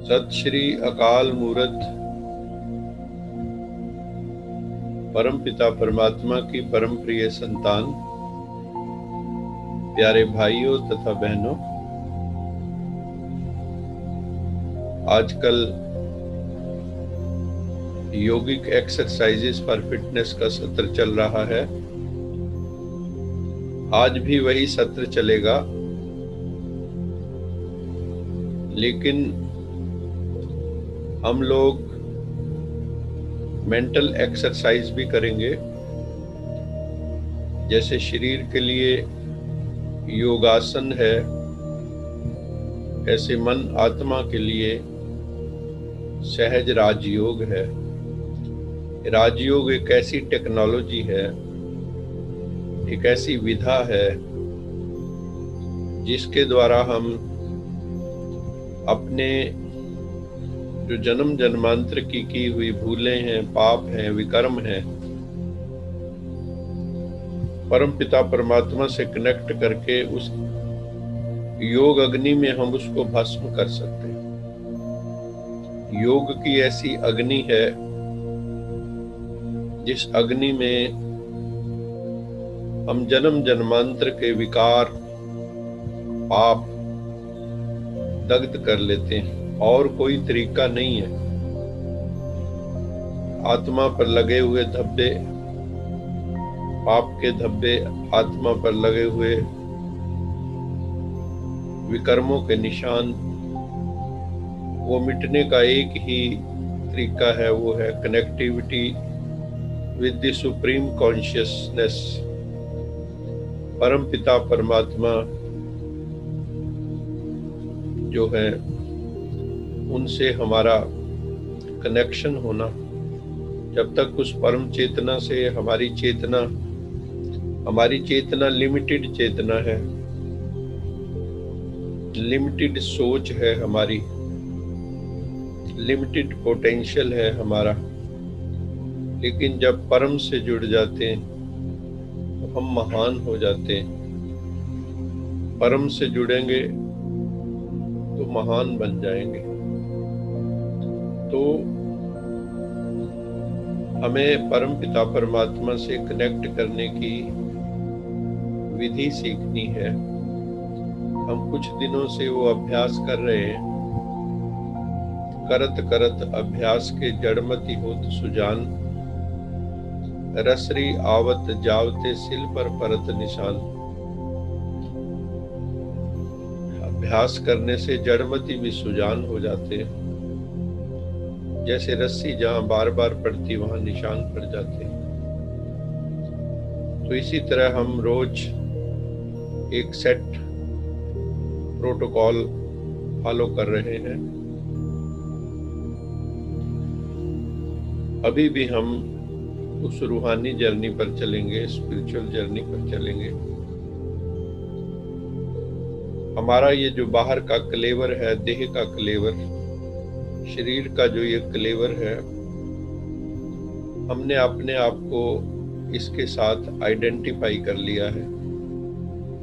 सत श्री अकाल मूरत परम पिता परमात्मा की परम प्रिय संतान, प्यारे भाइयों तथा बहनों, आजकल योगिक एक्सरसाइजेस फॉर फिटनेस का सत्र चल रहा है। आज भी वही सत्र चलेगा, लेकिन हम लोग मेंटल एक्सरसाइज भी करेंगे। जैसे शरीर के लिए योगासन है, ऐसे मन आत्मा के लिए सहज राजयोग है। राजयोग एक ऐसी टेक्नोलॉजी है, एक ऐसी विधा है जिसके द्वारा हम अपने जो जन्म जन्मांतर की हुई भूलें हैं, पाप हैं, विकर्म हैं, परम पिता परमात्मा से कनेक्ट करके उस योग अग्नि में हम उसको भस्म कर सकते हैं। योग की ऐसी अग्नि है जिस अग्नि में हम जन्म जन्मांतर के विकार, पाप दग्ध कर लेते हैं, और कोई तरीका नहीं है। आत्मा पर लगे हुए धब्बे, पाप के धब्बे, आत्मा पर लगे हुए विकर्मों के निशान, वो मिटने का एक ही तरीका है, वो है connectivity with the supreme consciousness. परम पिता परमात्मा जो है, उनसे हमारा कनेक्शन होना। जब तक उस परम चेतना से हमारी चेतना लिमिटेड चेतना है, लिमिटेड सोच है हमारी, लिमिटेड पोटेंशियल है हमारा। लेकिन जब परम से जुड़ जाते हैं तो हम महान हो जाते हैं। परम से जुड़ेंगे तो महान बन जाएंगे। तो हमें परम पिता परमात्मा से कनेक्ट करने की विधि सीखनी है। हम कुछ दिनों से वो अभ्यास कर रहे हैं। करत करत अभ्यास के जड़मति होत सुजान, रसरी आवत जावते सिल पर परत निशान। अभ्यास करने से जड़मति भी सुजान हो जाते हैं। जैसे रस्सी जहां बार बार पड़ती वहां निशान पड़ जाते हैं। तो इसी तरह हम रोज एक सेट प्रोटोकॉल फॉलो कर रहे हैं। अभी भी हम उस रूहानी जर्नी पर चलेंगे, स्पिरिचुअल जर्नी पर चलेंगे। हमारा ये जो बाहर का क्लेवर है, देह का क्लेवर, शरीर का जो ये क्लेवर है, हमने अपने आप को इसके साथ आइडेंटिफाई कर लिया है।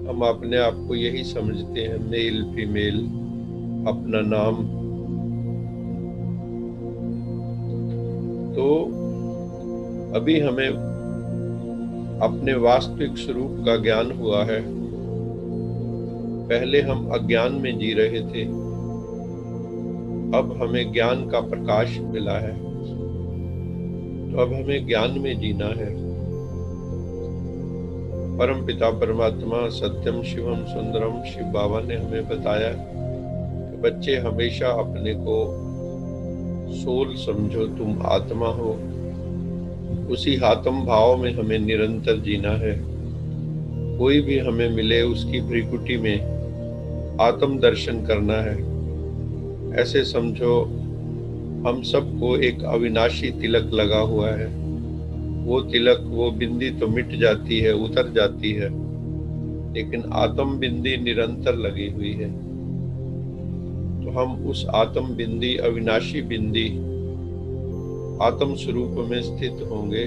हम अपने आप को यही समझते हैं, मेल फीमेल, अपना नाम। तो अभी हमें अपने वास्तविक स्वरूप का ज्ञान हुआ है। पहले हम अज्ञान में जी रहे थे, अब हमें ज्ञान का प्रकाश मिला है। तो अब हमें ज्ञान में जीना है। परम पिता परमात्मा सत्यम शिवम सुंदरम शिव बाबा ने हमें बताया कि बच्चे हमेशा अपने को सोल समझो, तुम आत्मा हो। उसी आत्म भाव में हमें निरंतर जीना है। कोई भी हमें मिले उसकी भ्रिकुटी में आत्म दर्शन करना है। ऐसे समझो हम सबको एक अविनाशी तिलक लगा हुआ है। वो तिलक, वो बिंदी तो मिट जाती है, उतर जाती है, लेकिन आत्म बिंदी निरंतर लगी हुई है। तो हम उस आत्म बिंदी, अविनाशी बिंदी, आत्म स्वरूप में स्थित होंगे।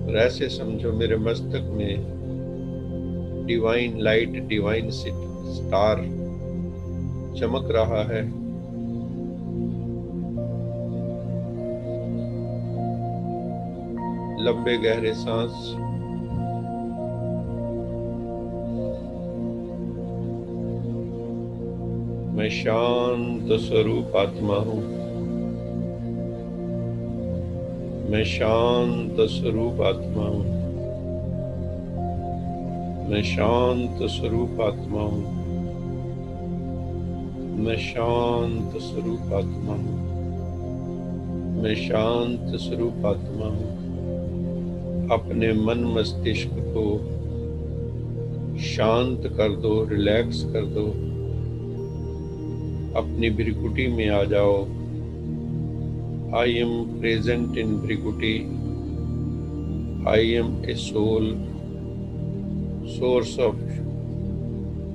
और ऐसे समझो मेरे मस्तक में डिवाइन लाइट, डिवाइन स्टार चमक रहा है। लंबे गहरे सांस। मैं शांत स्वरूप आत्मा हूँ। मैं शांत स्वरूप आत्मा हूँ। मैं शांत स्वरूप आत्मा हूँ। मैं शांत स्वरूप आत्मा हूँ। मैं शांत स्वरूप आत्मा हूँ। अपने मन मस्तिष्क को शांत कर दो, रिलैक्स कर दो। अपनी भ्रिकुटी में आ जाओ। I am present in भ्रिकुटी। I am a soul, source of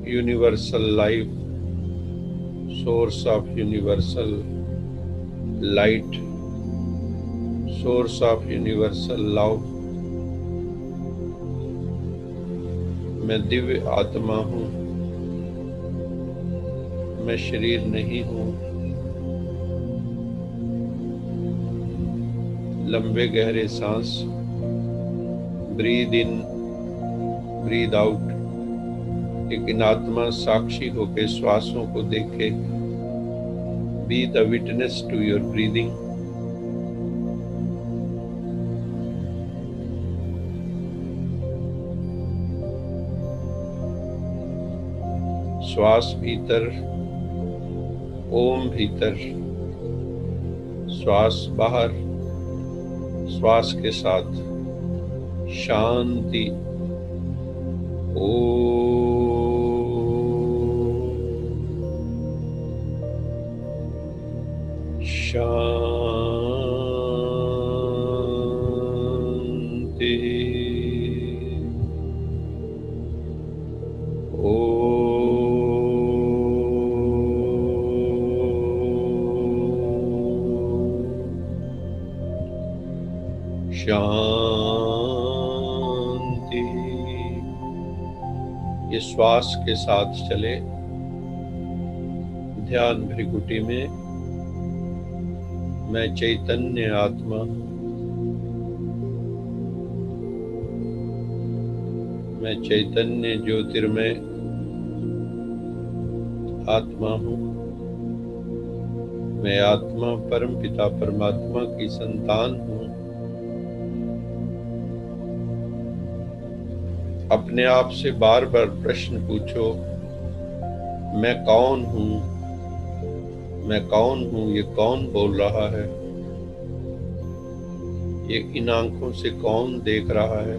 universal life, source of universal light, source of universal love। मैं दिव्य आत्मा हूँ। मैं शरीर नहीं हूँ। लंबे गहरे सांस। Breathe in, breathe out. लेकिन आत्मा साक्षी होकर श्वासों को देखे। Be the witness to your breathing. श्वास भीतर, ओम भीतर, श्वास बाहर, श्वास के साथ शांति। ओम शांति। शांति। ये श्वास के साथ चले। ध्यान भ्रिकुटी में। मैं चैतन्य आत्मा हूँ। मैं चैतन्य ज्योतिर्मय आत्मा हूँ। मैं आत्मा परम पिता परमात्मा की संतान हूँ। अपने आप से बार बार प्रश्न पूछो, मैं कौन हूँ? मैं कौन हूँ? ये कौन बोल रहा है? ये इन आंखों से कौन देख रहा है?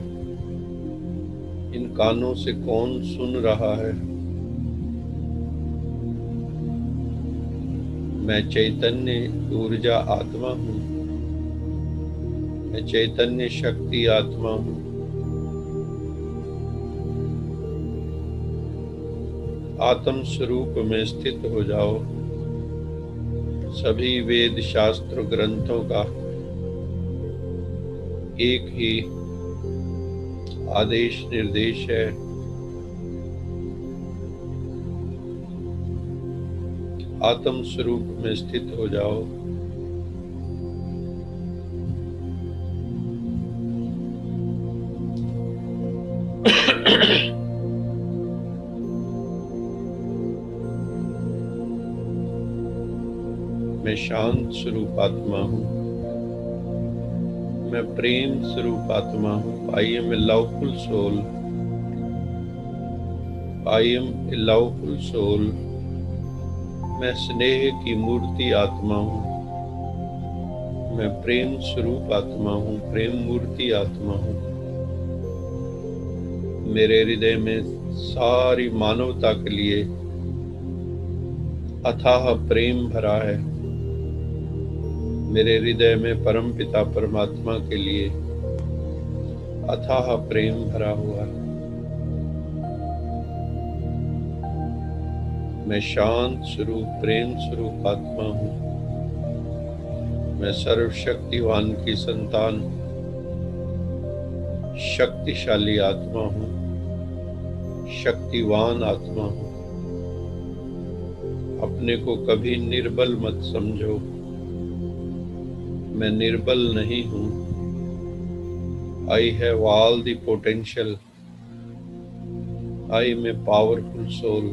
इन कानों से कौन सुन रहा है? मैं चैतन्य ऊर्जा आत्मा हूँ। मैं चैतन्य शक्ति आत्मा हूँ। आत्म स्वरूप में स्थित हो जाओ। सभी वेद शास्त्र ग्रंथों का एक ही आदेश निर्देश है। आत्म स्वरूप में स्थित हो जाओ। मैं शांत स्वरूप आत्मा हूँ। मैं प्रेम स्वरूप आत्मा हूँ। I am a loveful soul। I am a loveful soul। मैं स्नेह की मूर्ति आत्मा हूँ। मैं प्रेम स्वरूप आत्मा हूँ। प्रेम मूर्ति आत्मा हूँ। मेरे हृदय में सारी मानवता के लिए अथाह प्रेम भरा है। मेरे हृदय में परम पिता परमात्मा के लिए अथाह प्रेम भरा हुआ है। मैं शांत स्वरूप प्रेम स्वरूप आत्मा हूँ। मैं सर्वशक्तिवान की संतान, शक्तिशाली आत्मा हूँ। शक्तिवान आत्मा हूँ। अपने को कभी निर्बल मत समझो। मैं निर्बल नहीं हूँ। I have all the potential. I am a powerful soul.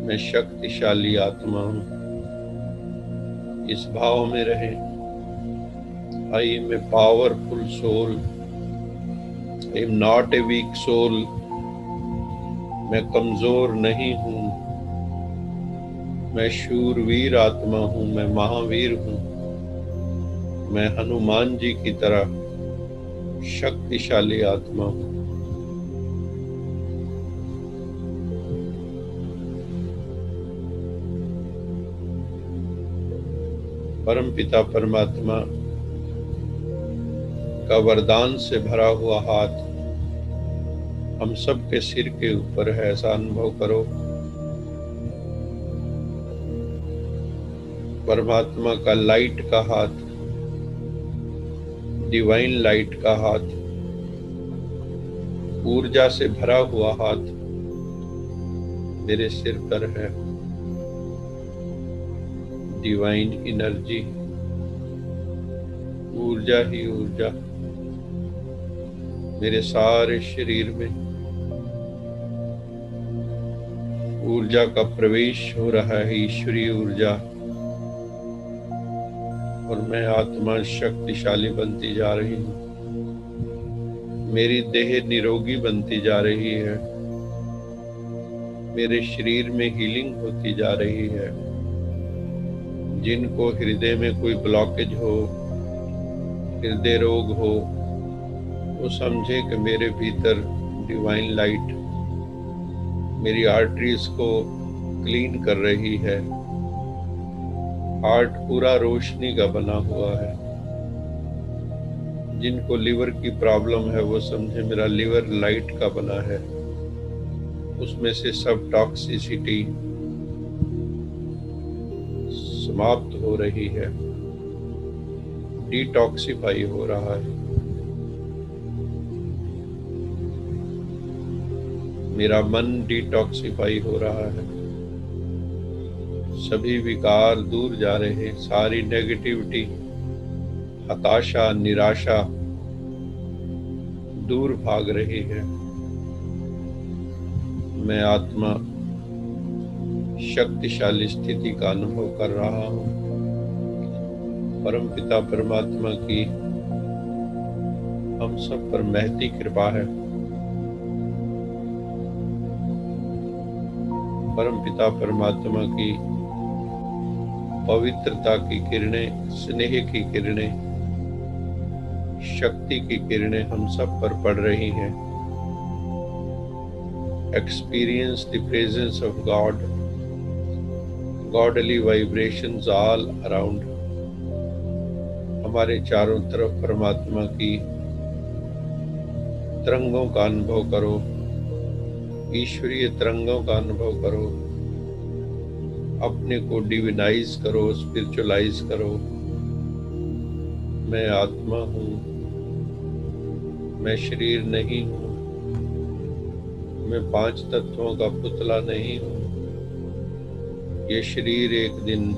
मैं शक्तिशाली आत्मा हूँ। इस भाव में रहें। I am a powerful soul. I am not a weak soul. मैं कमजोर नहीं हूँ। मैं शूरवीर आत्मा हूँ। मैं महावीर हूँ। मैं हनुमान जी की तरह शक्तिशाली आत्मा हूँ। परमपिता परमात्मा का वरदान से भरा हुआ हाथ हम सब के सिर के ऊपर है, ऐसा अनुभव करो। परमात्मा का लाइट का हाथ, डिवाइन लाइट का हाथ, ऊर्जा से भरा हुआ हाथ मेरे सिर पर है। डिवाइन एनर्जी, ऊर्जा ही ऊर्जा मेरे सारे शरीर में ऊर्जा का प्रवेश हो रहा है, ईश्वरीय ऊर्जा। और मैं आत्मा शक्तिशाली बनती जा रही हूँ। मेरी देह निरोगी बनती जा रही है। मेरे शरीर में हीलिंग होती जा रही है। जिनको हृदय में कोई ब्लॉकेज हो, हृदय रोग हो, वो समझे कि मेरे भीतर डिवाइन लाइट मेरी आर्टरीज को क्लीन कर रही है। हार्ट पूरा रोशनी का बना हुआ है। जिनको लिवर की प्रॉब्लम है वो समझे मेरा लिवर लाइट का बना है। उसमें से सब टॉक्सिसिटी समाप्त हो रही है, डिटॉक्सिफाई हो रहा है। मेरा मन डिटॉक्सिफाई हो रहा है। सभी विकार दूर जा रहे हैं। सारी नेगेटिविटी, हताशा, निराशा दूर भाग रही है। मैं आत्मा शक्तिशाली स्थिति का अनुभव कर रहा हूँ। परमपिता परमात्मा की हम सब पर महती कृपा है। परमपिता परमात्मा की पवित्रता की किरणें, स्नेह की किरणें, शक्ति की किरणें हम सब पर पड़ रही हैं। Experience the presence of God, godly vibrations all around. हमारे चारों तरफ परमात्मा की तरंगों का अनुभव करो, ईश्वरीय तरंगों का अनुभव करो। अपने को डिविनाइज करो, स्पिरिचुअलाइज करो। मैं आत्मा हूँ, मैं शरीर नहीं हूँ, मैं 5 तत्वों का पुतला नहीं हूँ। ये शरीर एक दिन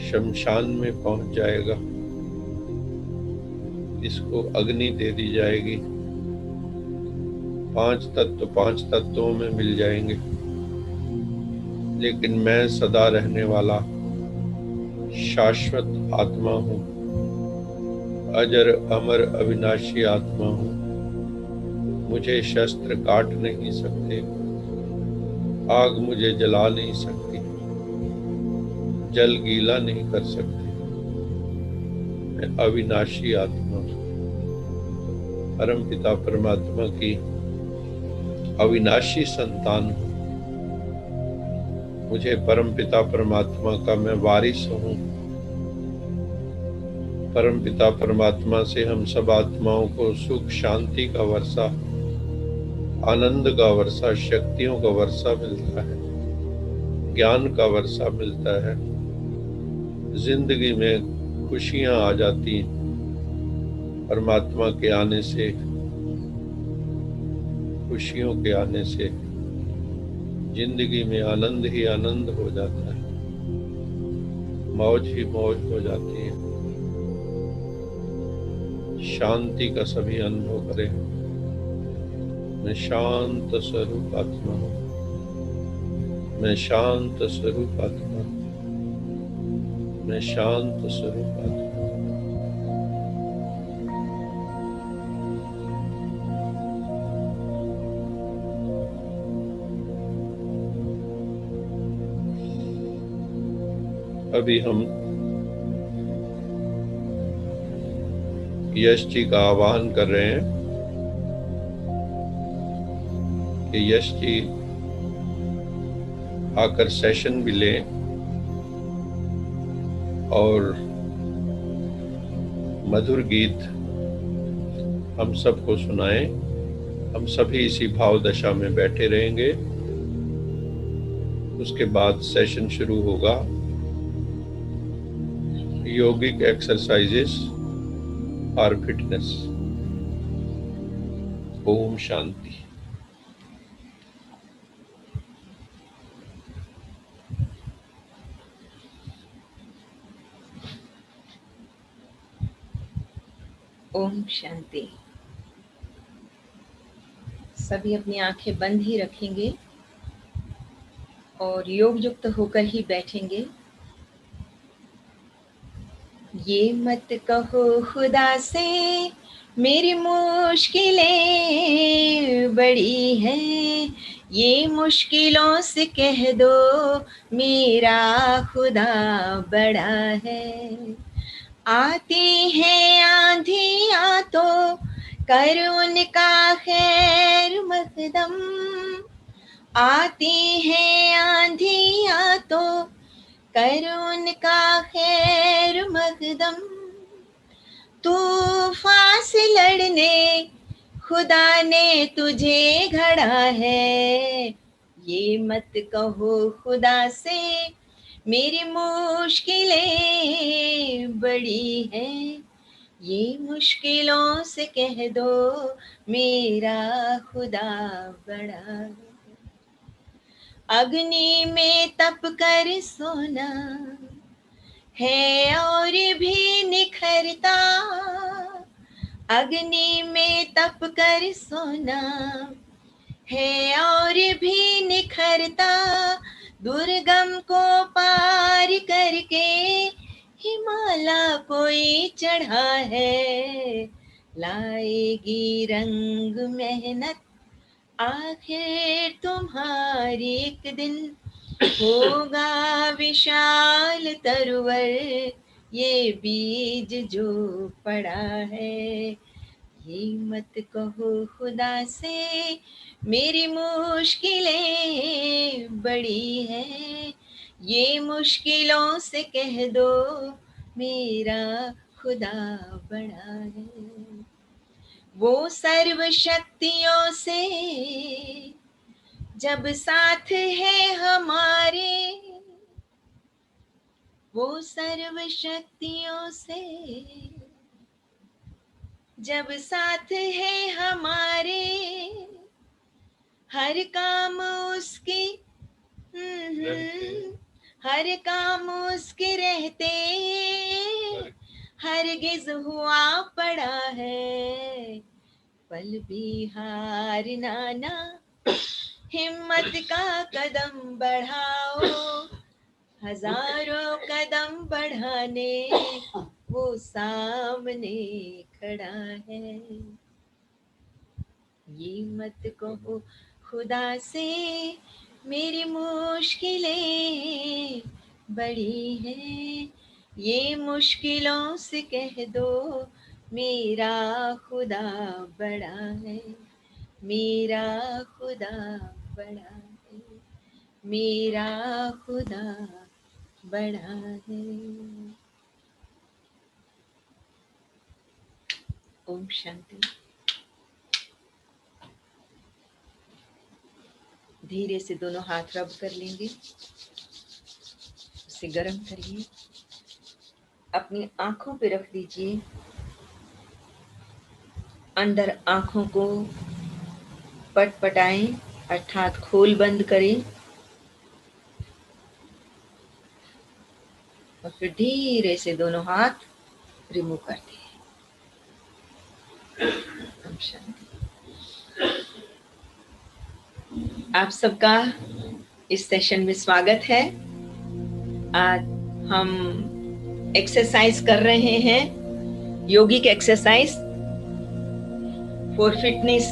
शमशान में पहुंच जाएगा। इसको अग्नि दे दी जाएगी। 5 तत्व 5 तत्वों में मिल जाएंगे। लेकिन मैं सदा रहने वाला शाश्वत आत्मा हूँ, अजर अमर अविनाशी आत्मा हूँ। मुझे शस्त्र काट नहीं सकते, आग मुझे जला नहीं सकती, जल गीला नहीं कर सकते। मैं अविनाशी आत्मा हूँ। परमपिता परमात्मा की अविनाशी संतान हूँ। मुझे परमपिता परमात्मा का मैं वारिस हूँ। परमपिता परमात्मा से हम सब आत्माओं को सुख शांति का वर्षा, आनंद का वर्षा, शक्तियों का वर्षा मिलता है, ज्ञान का वर्षा मिलता है। जिंदगी में खुशियां आ जाती हैं परमात्मा के आने से, खुशियों के आने से जिंदगी में आनंद ही आनंद हो जाता है, मौज ही मौज हो जाती है। शांति का सभी अनुभव करें। मैं शांत स्वरूप आत्मा हूँ। मैं शांत स्वरूप आत्मा हूँ। मैं शांत स्वरूप आत्मा हूँ। अभी हम यश जी का आह्वान कर रहे हैं कि यश जी आकर सेशन भी लें और मधुर गीत हम सबको सुनाएं। हम सभी इसी भाव दशा में बैठे रहेंगे। उसके बाद सेशन शुरू होगा। योगिक exercises for fitness. Om Shanti. Om Shanti. सभी अपनी आंखें बंद ही रखेंगे और योग युक्त होकर ही बैठेंगे। ये मत कहो खुदा से मेरी मुश्किलें बड़ी हैं, ये मुश्किलों से कह दो मेरा खुदा बड़ा है। आती है आंधियाँ तो कर उनका खैर मकदम, आती है आंधियाँ तो कर उनका खैर मकदम। तूफान से लड़ने खुदा ने तुझे घड़ा है, ये मत कहो खुदा से मेरी मुश्किलें बड़ी हैं, ये मुश्किलों से कह दो मेरा खुदा बड़ा है। अग्नि में तप कर सोना है और भी निखरता, अग्नि में तप कर सोना है और भी निखरता। दुर्गम को पार करके हिमालय कोई चढ़ा है, लाएगी रंग मेहनत आखिर तुम्हारी एक दिन, होगा विशाल तरवर ये बीज जो पड़ा है। ये मत कहो खुदा से मेरी मुश्किलें बड़ी हैं, ये मुश्किलों से कह दो मेरा खुदा बड़ा है। वो सर्व शक्तियों से जब साथ है हमारे, वो सर्व शक्तियों से जब साथ है हमारे, हर काम उसकी हर काम उसके रहते हरगिज हुआ पड़ा है। पल भी हारना ना, हिम्मत का कदम बढ़ाओ, हजारों कदम बढ़ाने वो सामने खड़ा है। ये मत कहो खुदा से मेरी मुश्किलें बड़ी हैं, ये मुश्किलों से कह दो मेरा खुदा बड़ा है, मेरा खुदा बड़ा है, मेरा खुदा बड़ा है। ओम शांति। धीरे से दोनों हाथ रब कर लेंगे, उसे गर्म करिए, अपनी आंखों पे रख दीजिए, अंदर आंखों को पटपटाएं अर्थात खोल बंद करें और फिर धीरे से दोनों हाथ रिमूव कर दें। आप सबका इस सेशन में स्वागत है। आज हम एक्सरसाइज कर रहे हैं, योगिक एक्सरसाइज फॉर फिटनेस।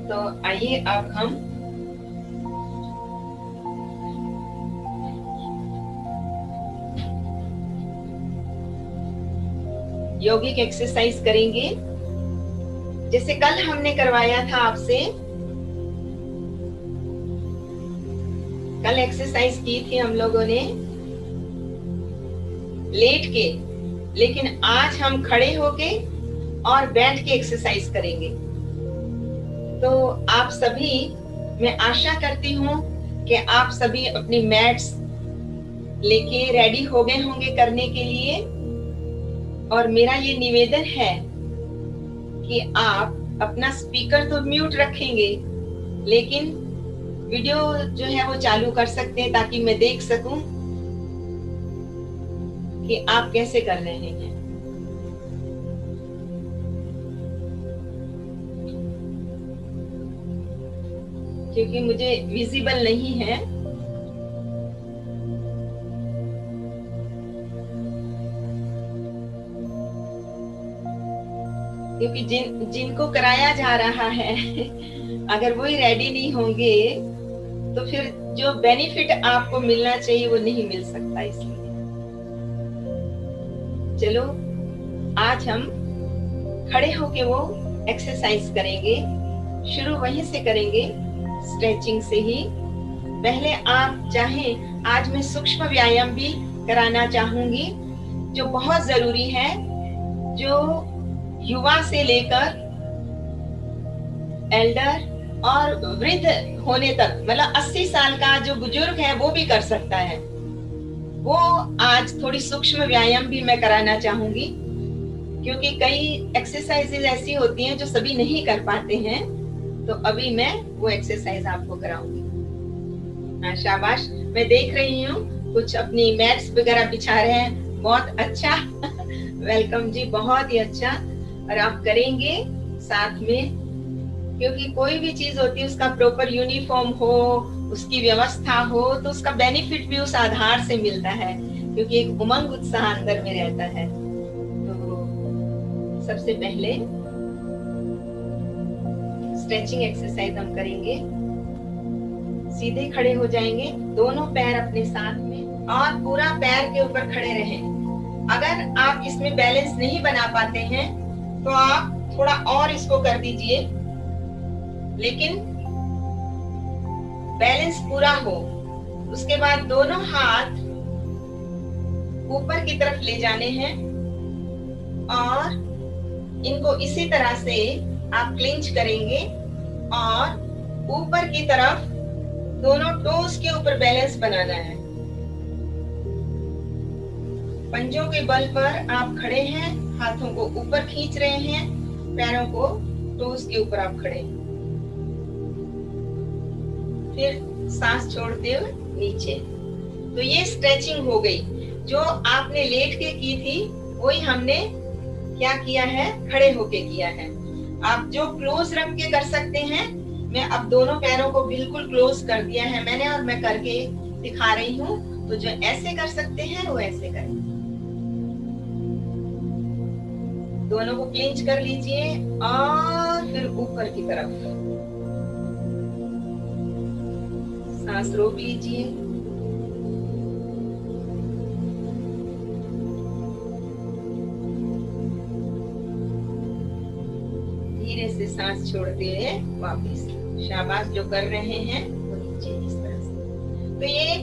तो आइए अब हम योगिक एक्सरसाइज करेंगे। जैसे कल हमने करवाया था आपसे, कल एक्सरसाइज की थी हम लोगों ने लेट के, लेकिन आज हम खड़े होके और बैठ के एक्सरसाइज करेंगे। तो आप सभी, मैं आशा करती हूँ कि आप सभी अपनी मैट्स लेके रेडी हो गए होंगे करने के लिए। और मेरा ये निवेदन है कि आप अपना स्पीकर तो म्यूट रखेंगे, लेकिन वीडियो जो है वो चालू कर सकते हैं ताकि मैं देख सकूं कि आप कैसे कर रहे हैं। क्योंकि मुझे विजिबल नहीं है। क्योंकि जिनको कराया जा रहा है अगर वही रेडी नहीं होंगे तो फिर जो बेनिफिट आपको मिलना चाहिए वो नहीं मिल सकता। इसलिए चलो आज हम खड़े होके वो एक्सरसाइज करेंगे। शुरू वहीं से करेंगे, स्ट्रेचिंग से ही। पहले आप चाहें, आज मैं सूक्ष्म व्यायाम भी कराना चाहूंगी जो बहुत जरूरी है, जो युवा से लेकर एल्डर और वृद्ध होने तक, मतलब 80 साल का जो बुजुर्ग है वो भी कर सकता है। वो आज थोड़ी सूक्ष्म व्यायाम भी मैं कराना चाहूंगी, क्योंकि कई एक्सरसाइजेज ऐसी होती हैं जो सभी नहीं कर पाते हैं। तो अभी मैं वो एक्सरसाइज आपको कराऊंगी। हाँ, शाबाश। मैं देख रही हूँ कुछ अपनी मैट्स वगैरह बिछा रहे हैं। बहुत अच्छा वेलकम जी, बहुत ही अच्छा। और आप करेंगे साथ में, क्योंकि कोई भी चीज होती है उसका प्रॉपर यूनिफॉर्म हो, उसकी व्यवस्था हो, तो उसका बेनिफिट भी उस आधार से मिलता है, क्योंकि एक उमंग उत्साह अंदर में रहता है। तो सबसे पहले स्ट्रेचिंग एक्सरसाइज हम करेंगे। सीधे खड़े हो जाएंगे, दोनों पैर अपने साथ में, और पूरा पैर के ऊपर खड़े रहें। अगर आप इसमें बैलेंस नहीं बना पाते हैं तो आप थोड़ा और इसको कर दीजिए, लेकिन बैलेंस पूरा हो। उसके बाद दोनों हाथ ऊपर की तरफ ले जाने हैं और इनको इसी तरह से आप क्लिंच करेंगे और ऊपर की तरफ दोनों टोस के ऊपर बैलेंस बनाना है। पंजों के बल पर आप खड़े हैं, हाथों को ऊपर खींच रहे हैं, पैरों को टोस के ऊपर आप खड़े हैं। फिर सांस छोड़ते हुए नीचे। तो ये स्ट्रेचिंग हो गई। जो आपने लेट के की थी वही हमने क्या किया है, खड़े होके किया है। आप जो क्लोज रख के कर सकते हैं, मैं अब दोनों पैरों को बिल्कुल क्लोज कर दिया है मैंने, और मैं करके दिखा रही हूँ। तो जो ऐसे कर सकते हैं वो ऐसे करें। दोनों को क्लिंच कर लीजिए और फिर ऊपर की तरफ सांस रोक लीजिए। धीरे से सांस छोड़ते हुए वापस। शाबाश, जो कर रहे हैं वो नीचे इस तरह से। तो ये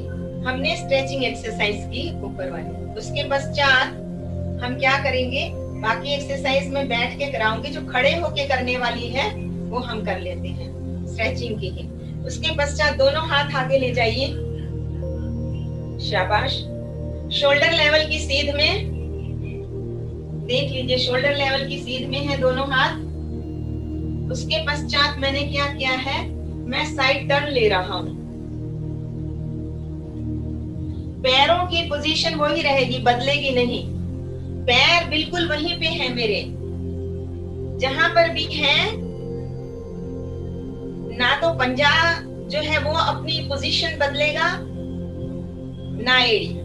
हमने स्ट्रेचिंग एक्सरसाइज की ऊपर वाली। उसके पश्चात हम क्या करेंगे, बाकी एक्सरसाइज में बैठ के कराऊंगी, जो खड़े होके करने वाली है वो हम कर लेते हैं, स्ट्रेचिंग की ही। उसके पश्चात दोनों हाथ आगे ले जाइए। शाबाश। शोल्डर लेवल की सीध में देख लीजिए, शोल्डर लेवल की सीध में है दोनों हाथ। उसके पश्चात मैंने क्या किया है, मैं साइड टर्न ले रहा हूं। पैरों की पोजीशन वही रहेगी, बदलेगी नहीं। पैर बिल्कुल वहीं पे है मेरे, जहां पर भी है, ना तो पंजा जो है वो अपनी पोजीशन बदलेगा, ना एड़ी।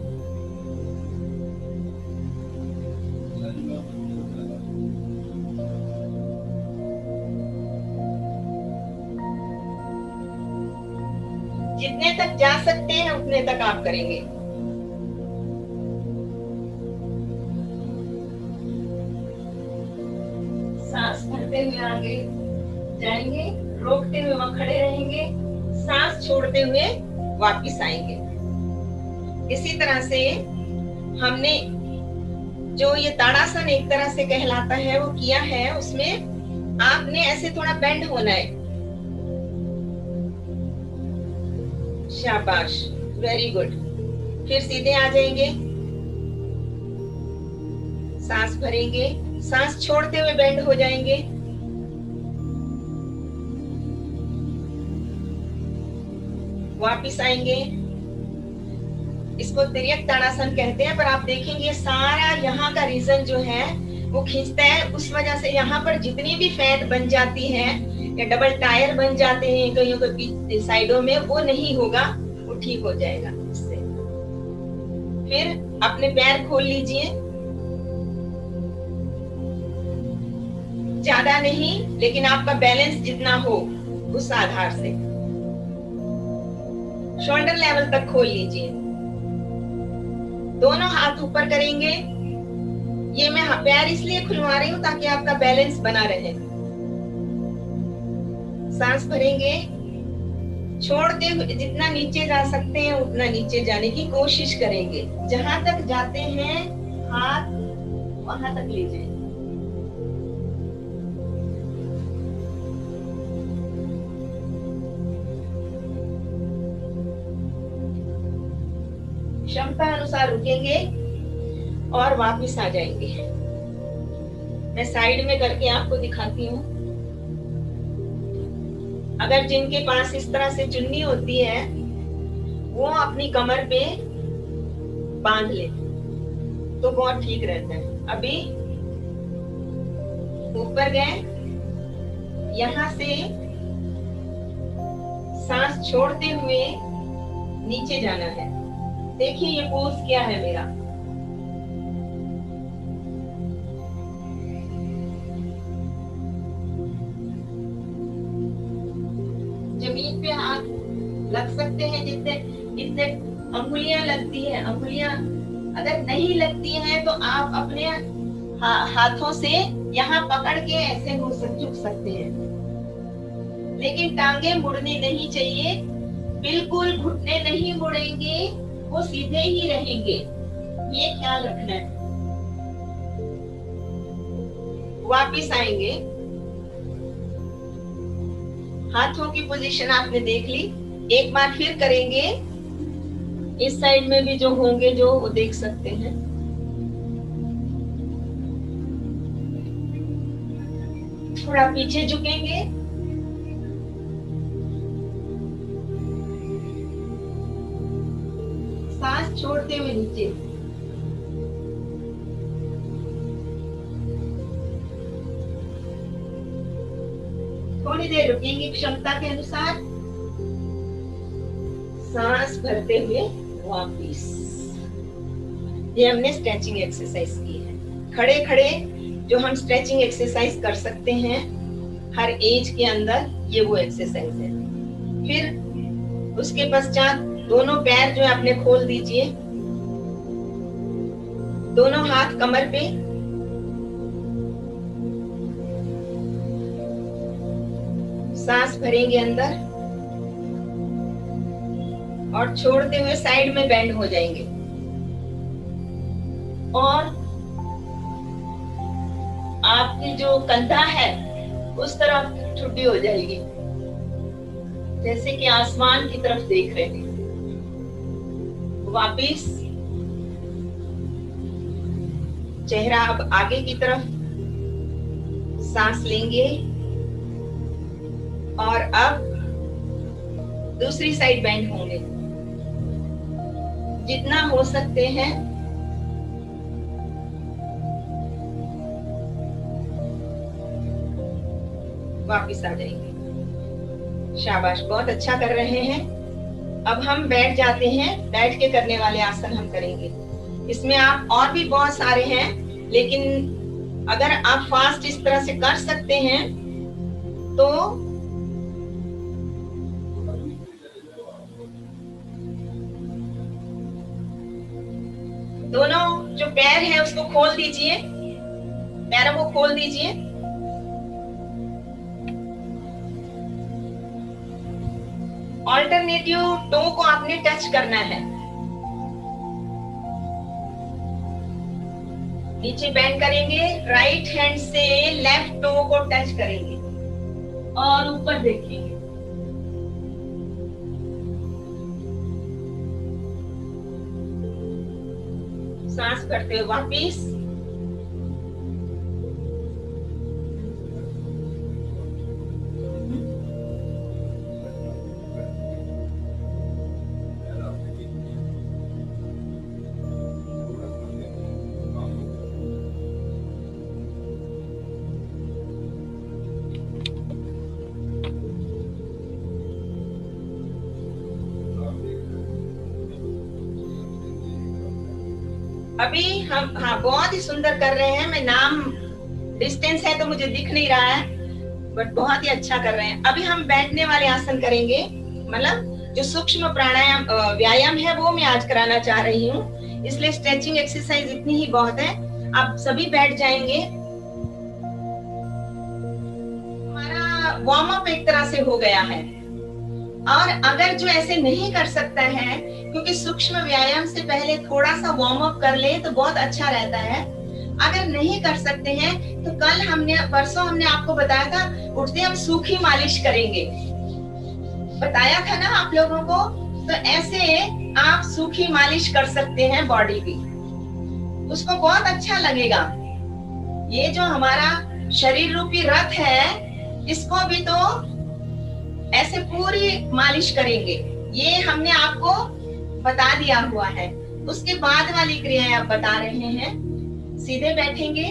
जितने तक जा सकते हैं उतने तक आप करेंगे। सांस भरते हुए आगे जाएंगे, रोकते हुए वहां खड़े रहेंगे, सांस छोड़ते हुए वापस आएंगे। इसी तरह से हमने जो ये ताड़ासन एक तरह से कहलाता है वो किया है। उसमें आपने ऐसे थोड़ा बेंड होना है। शाबाश, वेरी गुड। फिर सीधे आ जाएंगे, सांस भरेंगे, सांस छोड़ते हुए बेंड हो जाएंगे, वापिस आएंगे। इसको तिर्यक ताड़ासन कहते हैं, पर आप देखेंगे सारा यहाँ का रीजन जो है वो खींचता है। उस वजह से यहाँ पर जितनी भी फैट बन जाती है या डबल टायर बन जाते हैं कईयों के साइडों में, वो नहीं होगा, वो ठीक हो जाएगा इससे। फिर अपने पैर खोल लीजिए, ज्यादा नहीं लेकिन आपका बैलेंस जितना हो उस आधार से शोल्डर लेवल तक खोल लीजिए। दोनों हाथ ऊपर करेंगे। ये मैं पैर इसलिए खुलवा रही हूं ताकि आपका बैलेंस बना रहे। सांस भरेंगे, छोड़ते हुए जितना नीचे जा सकते हैं उतना नीचे जाने की कोशिश करेंगे। जहां तक जाते हैं हाथ वहां तक ले जाएं। क्षमता अनुसार रुकेंगे और वापस आ जाएंगे। मैं साइड में करके आपको दिखाती हूँ। अगर जिनके पास इस तरह से चुन्नी होती है वो अपनी कमर पे बांध ले तो बहुत ठीक रहता है। अभी ऊपर गए, यहां से सांस छोड़ते हुए नीचे जाना है। देखिए ये पोज क्या है मेरा। जमीन पे हाथ लग सकते हैं जितने जितने अंगुलियां लगती है। अंगुलियां अगर नहीं लगती हैं तो आप अपने हाथों से यहाँ पकड़ के ऐसे झुक सकते हैं, लेकिन टांगे मुड़नी नहीं चाहिए। बिल्कुल घुटने नहीं मुड़ेंगे, वो सीधे ही रहेंगे, ये ख्याल रखना है। वापिस आएंगे, हाथों की पोजीशन आपने देख ली। एक बार फिर करेंगे। इस साइड में भी जो होंगे जो वो देख सकते हैं। थोड़ा पीछे झुकेंगे, सांस छोड़ते हुए नीचे। थोड़ी देर रुकेंगे क्षमता के अनुसार, सांस भरते हुए वापिस। ये हमने स्ट्रेचिंग एक्सरसाइज की है। खड़े खड़े जो हम स्ट्रेचिंग एक्सरसाइज कर सकते हैं हर एज के अंदर, ये वो एक्सरसाइज है। फिर उसके पश्चात दोनों पैर जो है अपने खोल दीजिए, दोनों हाथ कमर पे, सांस भरेंगे अंदर और छोड़ते हुए साइड में बेंड हो जाएंगे और आपकी जो कंधा है उस तरफ छुट्टी हो जाएगी, जैसे कि आसमान की तरफ देख रहे हैं। वापिस चेहरा अब आगे की तरफ, सांस लेंगे और अब दूसरी साइड बेंड होंगे। जितना हो सकते हैं वापिस आ जाएंगे। शाबाश, बहुत अच्छा कर रहे हैं। अब हम बैठ जाते हैं, बैठ के करने वाले आसन हम करेंगे। इसमें आप और भी बहुत सारे हैं, लेकिन अगर आप फास्ट इस तरह से कर सकते हैं तो दोनों जो पैर है उसको खोल दीजिए, पैरों को खोल दीजिए। ऑल्टरनेटिव टो को आपने टच करना है। नीचे बेंड करेंगे, राइट हैंड से लेफ्ट टो को टच करेंगे और ऊपर देखेंगे। सांस करते हुए वापिस। अभी हम बहुत ही सुंदर कर रहे हैं। मैं नाम डिस्टेंस है तो मुझे दिख नहीं रहा है, बट बहुत ही अच्छा कर रहे हैं। अभी हम बैठने वाले आसन करेंगे, मतलब जो सूक्ष्म प्राणायाम व्यायाम है वो मैं आज कराना चाह रही हूँ, इसलिए स्ट्रेचिंग एक्सरसाइज इतनी ही बहुत है। आप सभी बैठ जाएंगे। हमारा वार्म अप एक तरह से हो गया है। और अगर जो ऐसे नहीं कर सकता है, क्योंकि सूक्ष्म व्यायाम से पहले थोड़ा सा वार्म अप कर ले तो बहुत अच्छा रहता है। अगर नहीं कर सकते हैं तो परसों हमने आपको बताया था, उठते हम सूखी मालिश करेंगे, बताया था ना आप लोगों को। तो ऐसे आप सूखी मालिश कर सकते हैं बॉडी की, उसको बहुत अच्छा लगेगा। ये जो हमारा शरीर रूपी रथ है, इसको भी तो ऐसे पूरी मालिश करेंगे, ये हमने आपको बता दिया हुआ है। उसके बाद वाली क्रियाएं आप बता रहे हैं। सीधे बैठेंगे,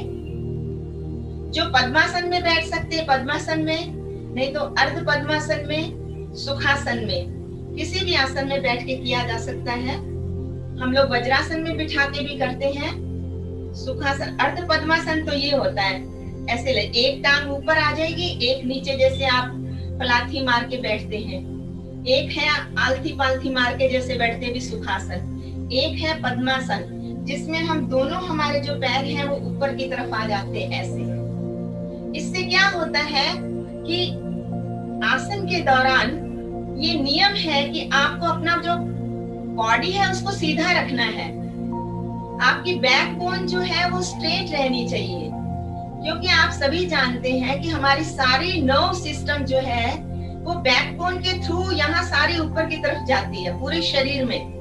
जो पद्मासन में बैठ सकते हैं पद्मासन में, नहीं तो अर्ध पद्मासन में, सुखासन में, किसी भी आसन में बैठ के किया जा सकता है। हम लोग वज्रासन में बिठा के भी करते हैं। सुखासन, अर्ध पद्मासन तो ये होता है ऐसे ले, एक टांग ऊपर आ जाएगी, एक नीचे, जैसे आप पलाथी मार के बैठते हैं। एक है आलथी पालथी मार के जैसे बैठते भी सुखासन। एक है पद्मासन, जिसमें हम दोनों हमारे जो पैर हैं वो ऊपर की तरफ आ जाते हैं ऐसे। इससे क्या होता है कि आसन के दौरान ये नियम है कि आपको अपना जो बॉडी है उसको सीधा रखना है। आपकी बैक बोन जो है वो स्ट्रेट रहनी चाहिए, क्योंकि आप सभी जानते हैं कि हमारी सारी नर्व सिस्टम जो है वो बैकबोन के थ्रू यहाँ सारी ऊपर की तरफ जाती है पूरे शरीर में।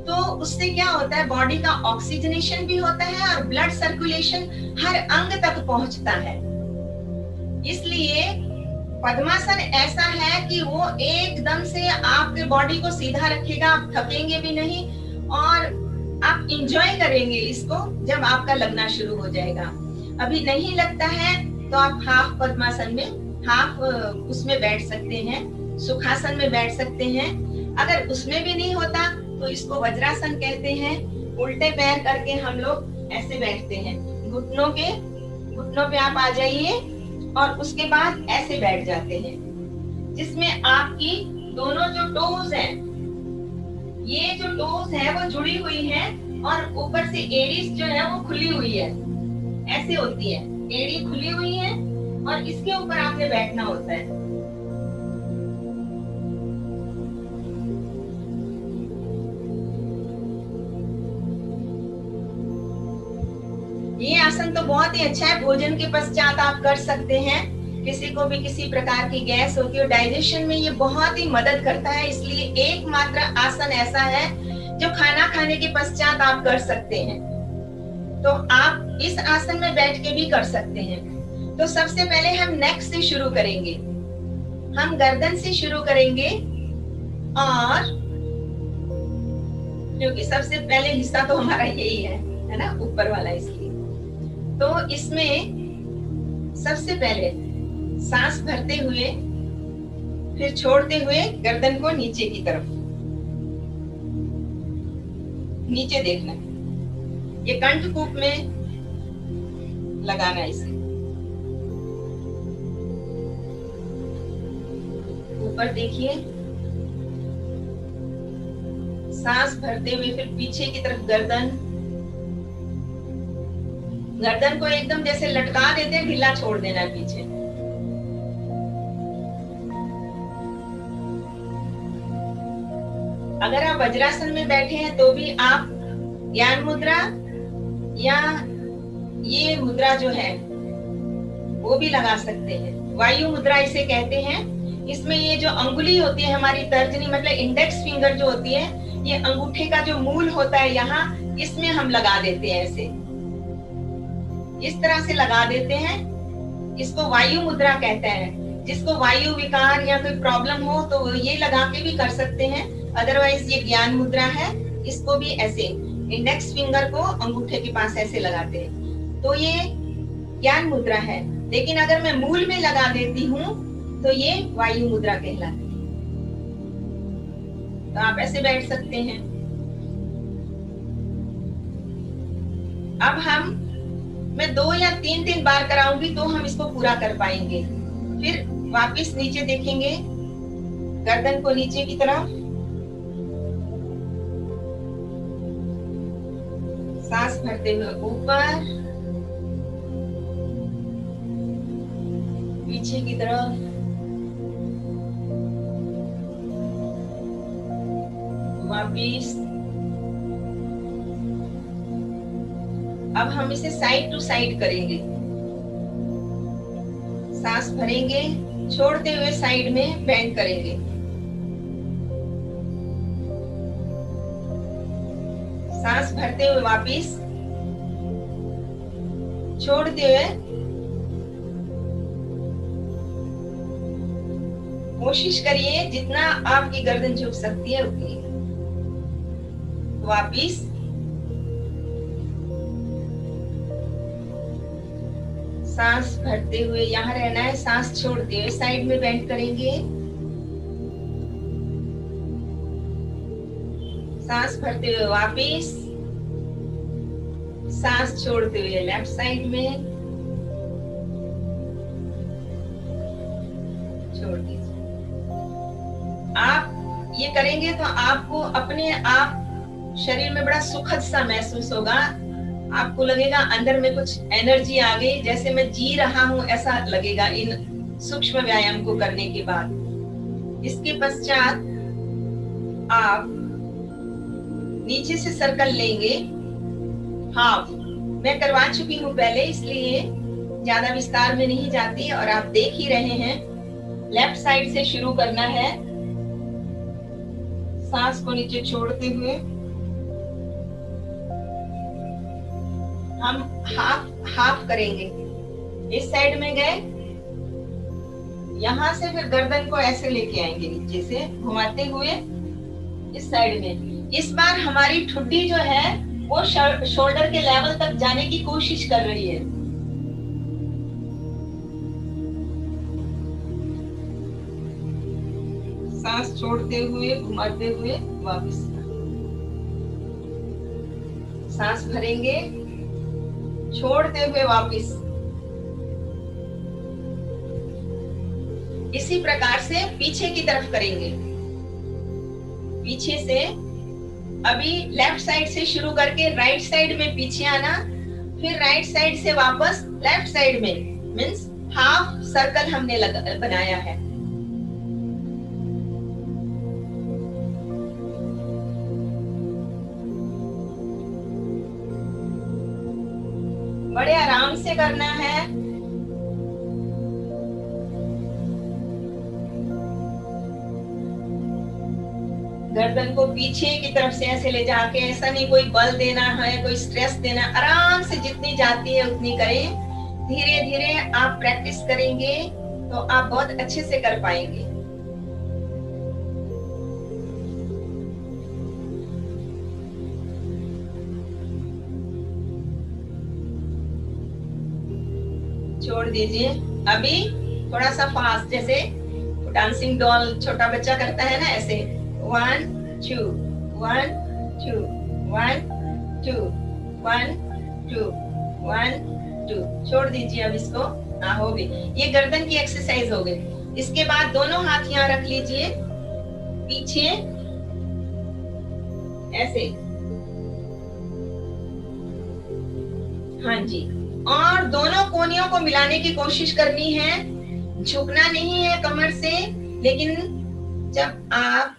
तो उससे क्या होता है, बॉडी का ऑक्सीजनेशन भी होता है और ब्लड सर्कुलेशन हर अंग तक पहुंचता है। इसलिए पद्मासन ऐसा है कि वो एकदम से आपके बॉडी को सीधा रखेगा, आप थकेंगे भी नहीं और आप इंजॉय करेंगे इसको जब आपका लगना शुरू हो जाएगा। अभी नहीं लगता है तो आप हाफ पद्मासन में, हाफ उसमें बैठ सकते हैं, सुखासन में बैठ सकते हैं। अगर उसमें भी नहीं होता तो इसको वज्रासन कहते हैं। उल्टे पैर करके हम लोग ऐसे बैठते हैं, घुटनों पे आप आ जाइए और उसके बाद ऐसे बैठ जाते हैं, जिसमें आपकी दोनों जो टोज हैं, ये जो टोज है वो जुड़ी हुई है और ऊपर से एड़ीज जो है वो खुली हुई है, ऐसे होती है, एड़ी खुली हुई है और इसके ऊपर आपने बैठना होता है। ये आसन तो बहुत ही अच्छा है, भोजन के पश्चात आप कर सकते हैं। किसी को भी किसी प्रकार की गैस होती है, डाइजेशन में ये बहुत ही मदद करता है। इसलिए एकमात्र आसन ऐसा है जो खाना खाने के पश्चात आप कर सकते हैं। तो आप इस आसन में बैठ के भी कर सकते हैं। तो सबसे पहले हम नेक से शुरू करेंगे, हम गर्दन से शुरू करेंगे, और क्योंकि सबसे पहले हिस्सा तो हमारा यही है ना, ऊपर वाला, इसलिए तो इसमें सबसे पहले सांस भरते हुए फिर छोड़ते हुए गर्दन को नीचे की तरफ, नीचे देखना, ये कंठकूप में लगाना है। इसे ऊपर देखिए, सांस भरते हुए फिर पीछे की तरफ गर्दन, गर्दन को एकदम जैसे लटका देते हैं, ढीला छोड़ देना है पीछे। अगर आप वज्रासन में बैठे हैं तो भी आप ज्ञान मुद्रा या ये मुद्रा जो है वो भी लगा सकते हैं। वायु मुद्रा इसे कहते हैं। इसमें ये जो अंगुली होती है हमारी तर्जनी, मतलब इंडेक्स फिंगर जो होती है, ये अंगूठे का जो मूल होता है यहाँ, इसमें हम लगा देते हैं। ऐसे इस तरह से लगा देते हैं। इसको वायु मुद्रा कहते हैं। जिसको वायु विकार या कोई प्रॉब्लम हो तो वो ये लगा के भी कर सकते हैं। अदरवाइज ये ज्ञान मुद्रा है, इसको भी ऐसे इंडेक्स फिंगर को अंगूठे के पास ऐसे लगाते हैं, तो ये ज्ञान मुद्रा है। लेकिन अगर मैं मूल में लगा देती हूँ तो ये वायु मुद्रा कहलाती है। तो आप ऐसे बैठ सकते हैं। अब मैं 2 या 3 बार कराऊंगी तो हम इसको पूरा कर पाएंगे। फिर वापस नीचे देखेंगे, गर्दन को नीचे की तरफ, सांस भरते हुए ऊपर, पीछे की तरफ, वापिस। अब हम इसे साइड टू साइड करेंगे। सांस भरेंगे, छोड़ते हुए साइड में बेंड करेंगे। सांस भरते हुए वापिस, छोड़ते हुए कोशिश करिए जितना आपकी गर्दन झुक सकती है उतनी। वापिस, सांस भरते हुए यहाँ रहना है, सांस छोड़ते हुए साइड में बेंड करेंगे। सांस भरते हुए वापिस, सांस छोड़ते हुए लेफ्ट साइड में छोड़ दीजिए। आप ये करेंगे तो आपको अपने आप शरीर में बड़ा सुखद सा महसूस होगा। आपको लगेगा अंदर में कुछ एनर्जी आ गई, जैसे मैं जी रहा हूं ऐसा लगेगा इन सूक्ष्म व्यायाम को करने के बाद। इसके पश्चात आप नीचे से सर्कल लेंगे हाफ। मैं करवा चुकी हूँ पहले, इसलिए ज्यादा विस्तार में नहीं जाती और आप देख ही रहे हैं। लेफ्ट साइड से शुरू करना है, सांस को नीचे छोड़ते हुए हम हाफ करेंगे। इस साइड में गए, यहां से फिर गर्दन को ऐसे लेके आएंगे नीचे से घुमाते हुए इस साइड में। इस बार हमारी ठुड्डी जो है वो शोल्डर के लेवल तक जाने की कोशिश कर रही है। सांस छोड़ते हुए घुमाते हुए वापस, सांस भरेंगे, छोड़ते हुए वापस। इसी प्रकार से पीछे की तरफ करेंगे। पीछे से अभी लेफ्ट साइड से शुरू करके राइट साइड में पीछे आना, फिर राइट साइड से वापस लेफ्ट साइड में, मींस हाफ सर्कल हमने बनाया है। बड़े आराम से करना है। गर्दन को पीछे की तरफ से ऐसे ले जाके, ऐसा नहीं कोई बल देना है, कोई स्ट्रेस देना, आराम से जितनी जाती है उतनी करें। धीरे धीरे आप प्रैक्टिस करेंगे तो आप बहुत अच्छे से कर पाएंगे। छोड़ दीजिए। अभी थोड़ा सा फास्ट, जैसे डांसिंग डॉल छोटा बच्चा करता है ना, ऐसे 1 2 1 2 1 2 1 2 1 2। छोड़ दीजिए अब इसको। हाँ, हो गई। ये गर्दन की एक्सरसाइज हो गई। इसके बाद दोनों हाथ यहाँ रख लीजिए पीछे, ऐसे। हाँ जी, और दोनों कोनियों को मिलाने की कोशिश करनी है, झुकना नहीं है कमर से। लेकिन जब आप,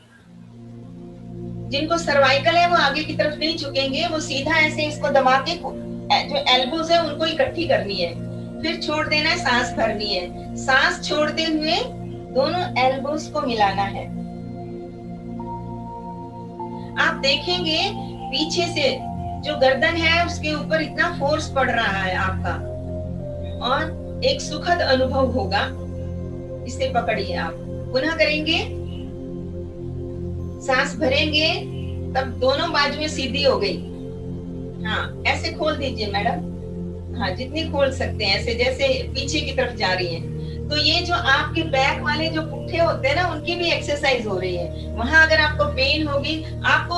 जिनको सर्वाइकल है वो आगे की तरफ नहीं झुकेंगे, वो सीधा ऐसे इसको दबा के जो एल्बोज है उनको इकट्ठी करनी है, फिर छोड़ देना है, सांस भरनी है। सांस छोड़ते हुए दोनों एल्बोज को मिलाना है। आप देखेंगे पीछे से जो गर्दन है उसके ऊपर इतना फोर्स पड़ रहा है आपका, और एक सुखद अनुभव होगा। इसे पकड़िए आप, पुनः करेंगे, सांस भरेंगे, तब दोनों बाजुएं सीधी हो गई। हाँ, ऐसे खोल दीजिए मैडम। हाँ, जितनी खोल सकते हैं, ऐसे जैसे पीछे की तरफ जा रही है। तो ये जो आपके बैक वाले जो पुट्ठे होते हैं ना, उनकी भी एक्सरसाइज हो रही है। वहां अगर आपको पेन होगी, आपको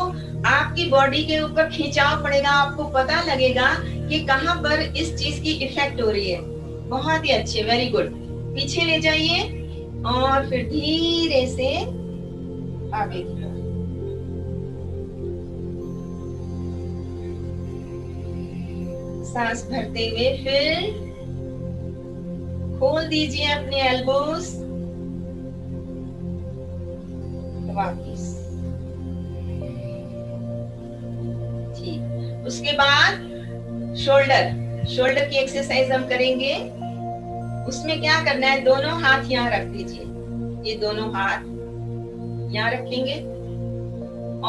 आपकी बॉडी के ऊपर खिंचाव पड़ेगा, आपको पता लगेगा कि कहां पर इस चीज की इफेक्ट हो रही है। बहुत ही अच्छे, वेरी गुड। पीछे ले जाइए और फिर धीरे से आगे की तरफ। सांस भरते हुए फिर खोल दीजिए अपने एल्बोज, वापिस। ठीक, उसके बाद शोल्डर की एक्सरसाइज हम करेंगे। उसमें क्या करना है, दोनों हाथ यहाँ रख दीजिए, ये दोनों हाथ यहाँ रखेंगे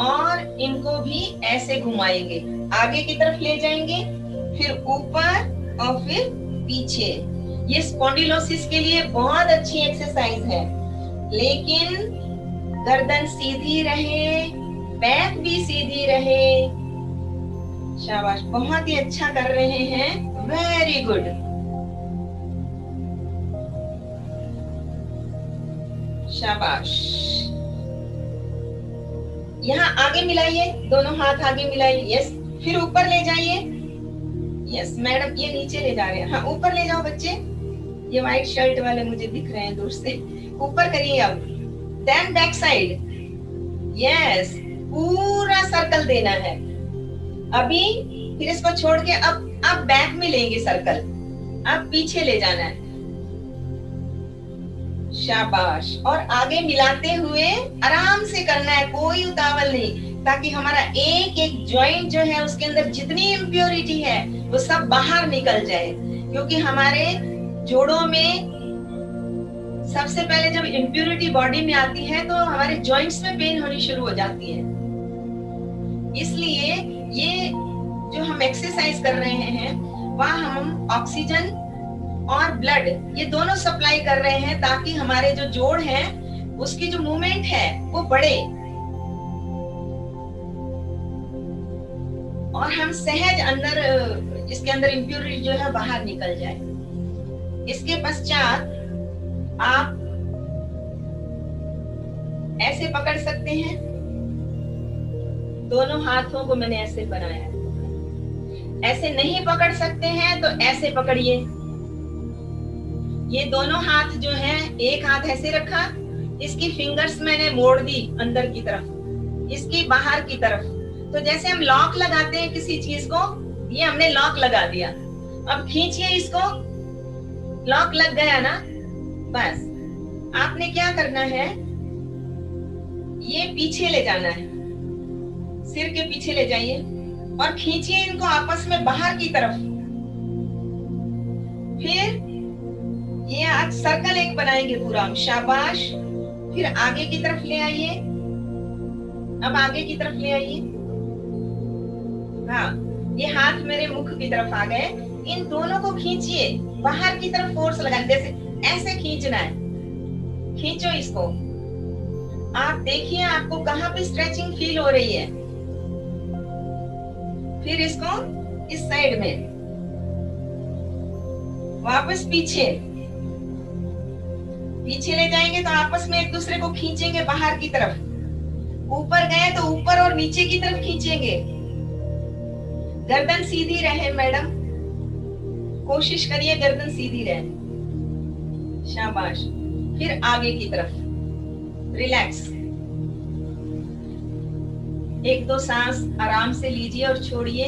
और इनको भी ऐसे घुमाएंगे, आगे की तरफ ले जाएंगे, फिर ऊपर और फिर पीछे। ये स्पॉन्डिलोसिस के लिए बहुत अच्छी एक्सरसाइज है। लेकिन गर्दन सीधी रहे, बैक भी सीधी रहे। शाबाश, बहुत ही अच्छा कर रहे हैं, वेरी गुड। शाबाश। यहाँ आगे मिलाइए, दोनों हाथ आगे मिलाइए, यस। फिर ऊपर ले जाइए, यस मैडम, ये नीचे ले जा रहे हैं। हाँ, ऊपर ले जाओ बच्चे। ये व्हाइट शर्ट वाले मुझे दिख रहे हैं दूर से। ऊपर करिए अब। देन बैक साइड, यस, पूरा सर्कल देना है। अभी फिर इसको छोड़ के अब बैक में लेंगे सर्कल, अब पीछे ले जाना है। शाबाश। और आगे मिलाते हुए आराम से करना है, कोई उतावल नहीं, ताकि हमारा एक एक जॉइंट जो है उसके अंदर जितनी इम्प्योरिटी है वो सब बाहर निकल जाए। क्योंकि हमारे जोड़ों में सबसे पहले जब इम्प्योरिटी बॉडी में आती है तो हमारे जॉइंट्स में पेन होनी शुरू हो जाती है। इसलिए ये जो हम एक्सरसाइज कर रहे हैं वहाँ हम ऑक्सीजन और ब्लड ये दोनों सप्लाई कर रहे हैं, ताकि हमारे जो जोड़ है उसकी जो मूवमेंट है वो बढ़े और हम सहज अंदर इसके अंदर इम्प्योरिटी जो है बाहर निकल जाए। इसके पश्चात आप ऐसे पकड़ सकते हैं, दोनों हाथों को मैंने ऐसे बनाया है। ऐसे नहीं पकड़ सकते हैं तो ऐसे पकड़िए। ये दोनों हाथ जो है, एक हाथ ऐसे रखा, इसकी फिंगर्स मैंने मोड़ दी अंदर की तरफ, इसकी बाहर की तरफ। तो जैसे हम लॉक लगाते हैं किसी चीज को, ये हमने लॉक लगा दिया। अब खींचिए इसको, लॉक लग गया ना। बस आपने क्या करना है, ये पीछे ले जाना है, सिर के पीछे ले जाइए और खींचिए इनको आपस में बाहर की तरफ। फिर ये आज सर्कल एक बनाएंगे पूरा। शाबाश। फिर आगे की तरफ ले आइए, अब आगे की तरफ ले आइए। हाँ, ये हाथ मेरे मुख की तरफ आ गए। इन दोनों को खींचिए, बाहर की तरफ फोर्स लगाना, जैसे ऐसे खींचना है। खींचो इसको। आप देखिए आपको कहाँ पे स्ट्रेचिंग फील हो रही है। फिर इसको इस साइड में वापस पीछे, पीछे ले जाएंगे तो आपस में एक दूसरे को खींचेंगे बाहर की तरफ, ऊपर गए तो ऊपर और नीचे की तरफ खींचेंगे। गर्दन सीधी रहे मैडम, कोशिश करिए गर्दन सीधी रहे। शाबाश। फिर आगे की तरफ रिलैक्स, एक दो सांस आराम से लीजिए और छोड़िए।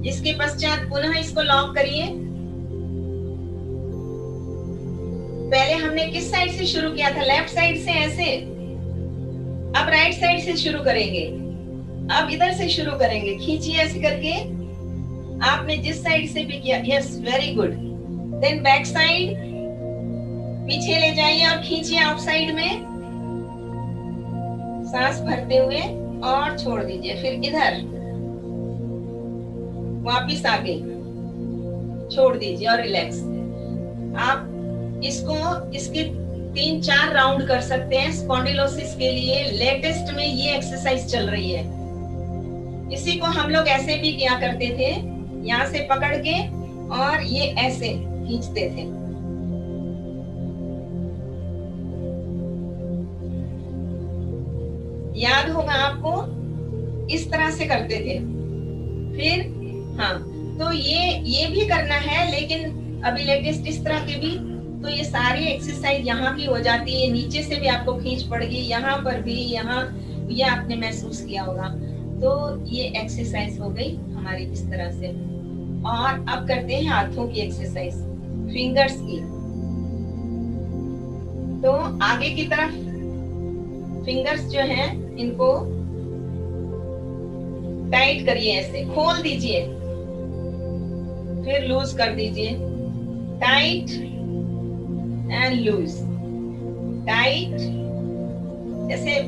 इसके पश्चात पुनः इसको लॉक करिए। पहले हमने किस साइड से शुरू किया था? लेफ्ट साइड से ऐसे। अब राइट साइड से शुरू करेंगे, अब इधर से शुरू करेंगे। खींचिए ऐसे करके, आपने जिस साइड से भी किया। Yes, very good. Then back side, पीछे ले जाइए और खींचिए आउटसाइड में, सांस भरते हुए और छोड़ दीजिए। फिर इधर वापिस आगे छोड़ दीजिए और रिलैक्स। आप इसको इसके 3-4 राउंड कर सकते हैं। स्पॉन्डिलोसिस के लिए लेटेस्ट में ये एक्सरसाइज चल रही है। इसी को हम लोग ऐसे भी किया करते थे, यहाँ से पकड़ के और ये ऐसे खींचते थे। याद होगा आपको, इस तरह से करते थे। फिर हाँ, तो ये भी करना है, लेकिन अभी लेटेस्ट इस तरह के भी। तो ये सारी एक्सरसाइज यहाँ की हो जाती है, नीचे से भी आपको खींच पड़ेगी, यहाँ पर भी, यहाँ ये आपने महसूस किया होगा। तो ये एक्सरसाइज हो गई हमारी इस तरह से। और अब करते हैं हाथों की एक्सरसाइज, फिंगर्स की। तो आगे की तरफ फिंगर्स जो हैं इनको टाइट करिए, ऐसे खोल दीजिए, फिर लूज कर दीजिए। टाइट एंड लूज, टाइट ऐसे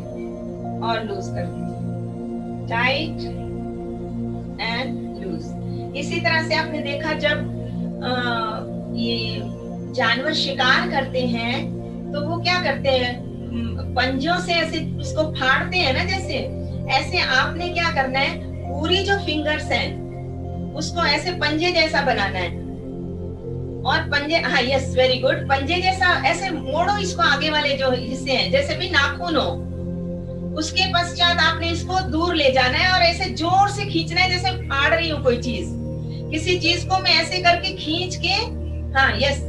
और लूज कर दीजिए, टाइट एंड लूज। इसी तरह से आपने देखा जब ये जानवर शिकार करते हैं तो वो क्या करते हैं, पंजों से ऐसे उसको फाड़ते हैं ना, जैसे ऐसे आपने क्या करना है, पूरी जो फिंगर्स हैं उसको ऐसे पंजे जैसा बनाना है। और पंजे, हाँ यस वेरी गुड, पंजे जैसा ऐसे मोड़ो इसको, आगे वाले जो हिस्से हैं जैसे भी नाखून हो, उसके पश्चात आपने इसको दूर ले जाना है और ऐसे जोर से खींचना है जैसे फाड़ रही हो कोई चीज। किसी चीज को मैं ऐसे करके खींच के, हाँ यस,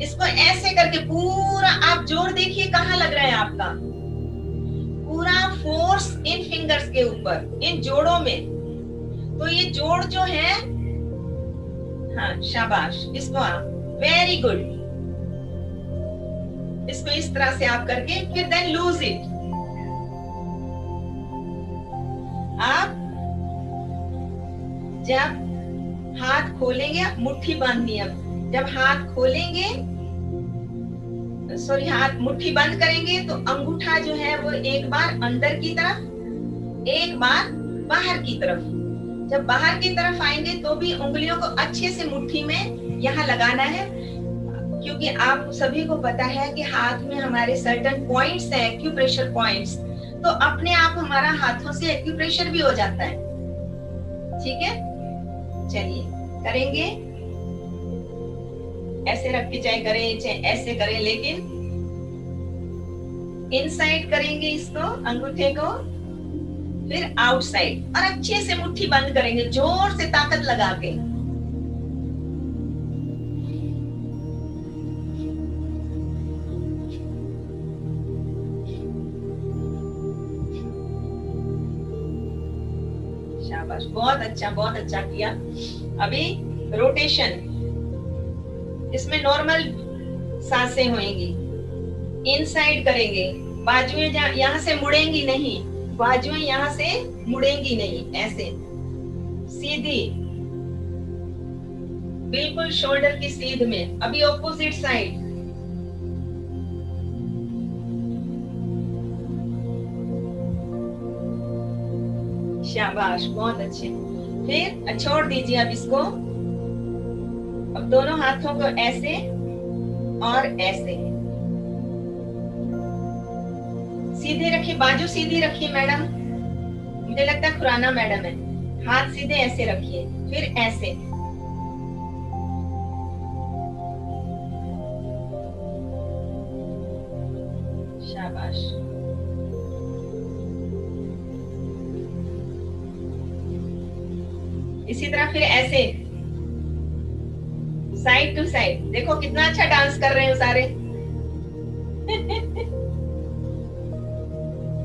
इसको ऐसे करके पूरा आप जोर देखिए कहाँ लग रहा है आपका, पूरा फोर्स इन फिंगर्स के ऊपर, इन जोड़ों में। तो ये जोड़ जो है, हाँ शाबाश, इसको आप वेरी गुड, इसको इस तरह से आप करके फिर देन लूज इट। आप जब हाथ खोलेंगे, मुट्ठी बांधनी है, जब हाथ खोलेंगे, सॉरी हाथ मुट्ठी बंद करेंगे तो अंगूठा जो है वो एक बार अंदर की तरफ, एक बार बाहर की तरफ। जब बाहर की तरफ आएंगे तो भी उंगलियों को अच्छे से मुट्ठी में यहाँ लगाना है, क्योंकि आप सभी को पता है कि हाथ में हमारे सर्टेन पॉइंट्स हैं, एक्यूप्रेशर पॉइंट्स, तो अपने आप हमारा हाथों से एक्यूप्रेशर भी हो जाता है। ठीक है, चलिए करेंगे, ऐसे रख के चाहे करें चाहे ऐसे करें, लेकिन इनसाइड करेंगे इसको, अंगूठे को, फिर आउटसाइड, और अच्छे से मुट्ठी बंद करेंगे जोर से ताकत लगा के। शाबाश, बहुत अच्छा किया। अभी रोटेशन, इसमें नॉर्मल सांसें होंगी, इनसाइड करेंगे, बाजुएं यहाँ से मुड़ेंगी नहीं, बाजुएं यहाँ से मुड़ेंगी नहीं, ऐसे सीधी, बिल्कुल शोल्डर की सीध में। अभी ऑपोजिट साइड, शाबाश, बहुत अच्छे। फिर छोड़ दीजिए अब इसको। अब दोनों हाथों को ऐसे और ऐसे सीधे रखिए, बाजू सीधी रखिए मैडम, मुझे लगता है खुराना मैडम है। हाथ सीधे ऐसे रखिए, फिर ऐसे, शाबाश। इसी तरह फिर ऐसे साइड टू साइड, देखो कितना अच्छा डांस कर रहे हो सारे।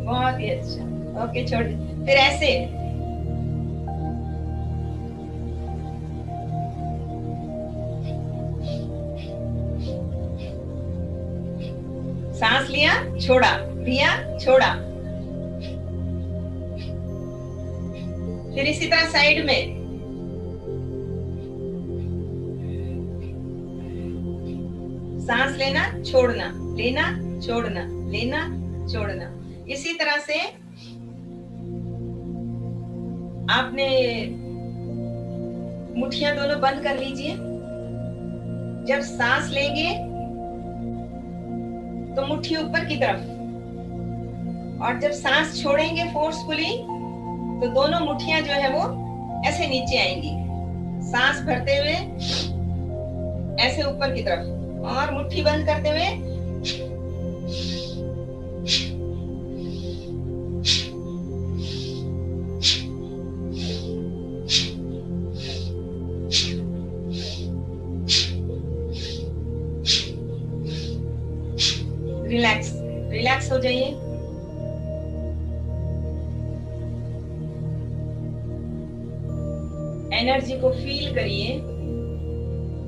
बहुत ही अच्छा। ओके, छोड़ दे। फिर ऐसे सांस लिया, छोड़ा, लिया, छोड़ा। फिर इसी तरह साइड में सांस लेना, छोड़ना, लेना, छोड़ना, लेना, छोड़ना। इसी तरह से आपने मुट्ठियां दोनों बंद कर लीजिए। जब सांस लेंगे तो मुट्ठी ऊपर की तरफ, और जब सांस छोड़ेंगे फोर्सफुली तो दोनों मुट्ठियां जो है वो ऐसे नीचे आएंगी। सांस भरते हुए ऐसे ऊपर की तरफ, और मुट्ठी बंद करते हुए रिलैक्स, रिलैक्स हो जाइए। एनर्जी को फील करिए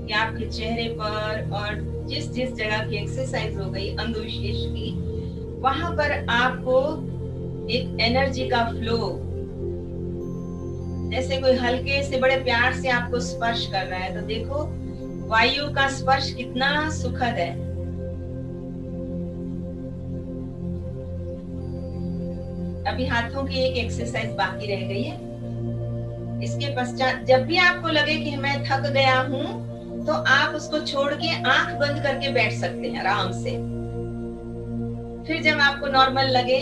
कि आपके चेहरे पर, और जिस जिस जगह की एक्सरसाइज हो गई अंगविशेष की, वहां पर आपको एक एनर्जी का फ्लो, जैसे कोई हल्के से बड़े प्यार से आपको स्पर्श कर रहा है। तो देखो वायु का स्पर्श कितना सुखद है। अभी हाथों की एक एक्सरसाइज बाकी रह गई है। इसके पश्चात जब भी आपको लगे कि मैं थक गया हूं, तो आप उसको छोड़ के आंख बंद करके बैठ सकते हैं आराम से। फिर जब आपको नॉर्मल लगे,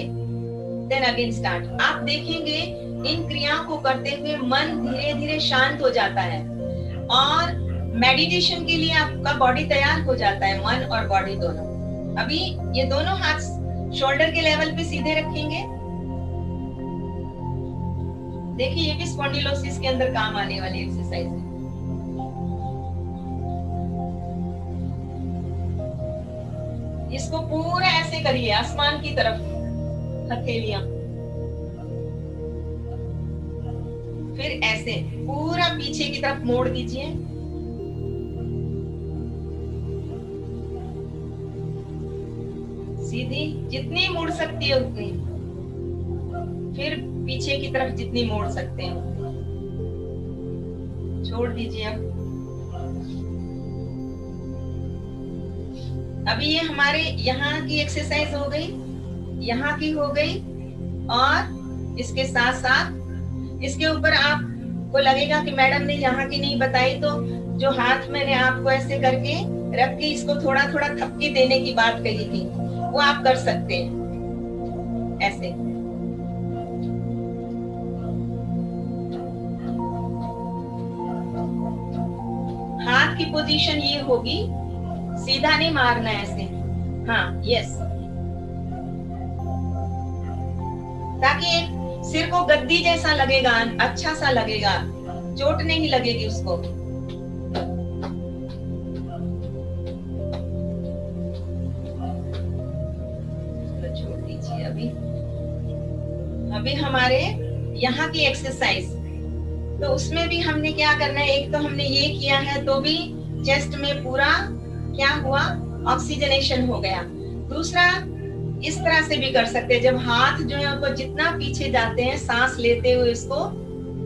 देन अगेन स्टार्ट। आप देखेंगे इन क्रियाओं को करते हुए मन धीरे धीरे शांत हो जाता है, और मेडिटेशन के लिए आपका बॉडी तैयार हो जाता है, मन और बॉडी दोनों। अभी ये दोनों हाथ शोल्डर के लेवल पे सीधे रखेंगे। देखिए ये भी स्पॉन्डिलोसिस के अंदर काम आने वाली एक्सरसाइज है। इसको पूरा ऐसे करिए, आसमान की तरफ हथेलियां, फिर ऐसे पूरा पीछे की तरफ मोड़ दीजिए। सीधी जितनी मुड़ सकती है उतनी, फिर पीछे की तरफ जितनी मोड़ सकते हैं। छोड़ दीजिए। अभी ये हमारे यहाँ की एक्सरसाइज हो गई, यहाँ की हो गई, और इसके साथ साथ इसके ऊपर आपको लगेगा कि मैडम ने यहाँ की नहीं बताई, तो जो हाथ मैंने आपको ऐसे करके रख के इसको थोड़ा थोड़ा थपकी देने की बात कही थी, वो आप कर सकते हैं ऐसे। हाथ की पोजीशन ये होगी, सीधा नहीं मारना है ऐसे। हाँ, यस, ताकि सिर को गद्दी जैसा लगेगा, अच्छा सा लगेगा, चोट नहीं लगेगी उसको। तो छोड़ दीजिए। अभी हमारे यहाँ की एक्सरसाइज, तो उसमें भी हमने क्या करना है, एक तो हमने ये किया है तो भी चेस्ट में पूरा क्या हुआ, ऑक्सीजनेशन हो गया। दूसरा इस तरह से भी कर सकते हैं, जब हाथ जो है उनको जितना पीछे जाते हैं, सांस लेते हुए इसको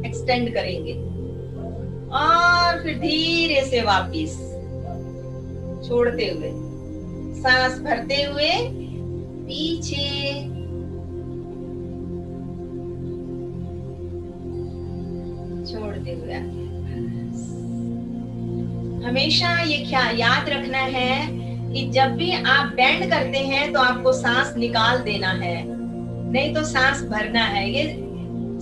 एक्सटेंड करेंगे, और फिर धीरे से वापिस छोड़ते हुए, सांस भरते हुए पीछे, छोड़ते हुए। हमेशा ये क्या याद रखना है कि जब भी आप बेंड करते हैं तो आपको सांस निकाल देना है, नहीं तो सांस भरना है। ये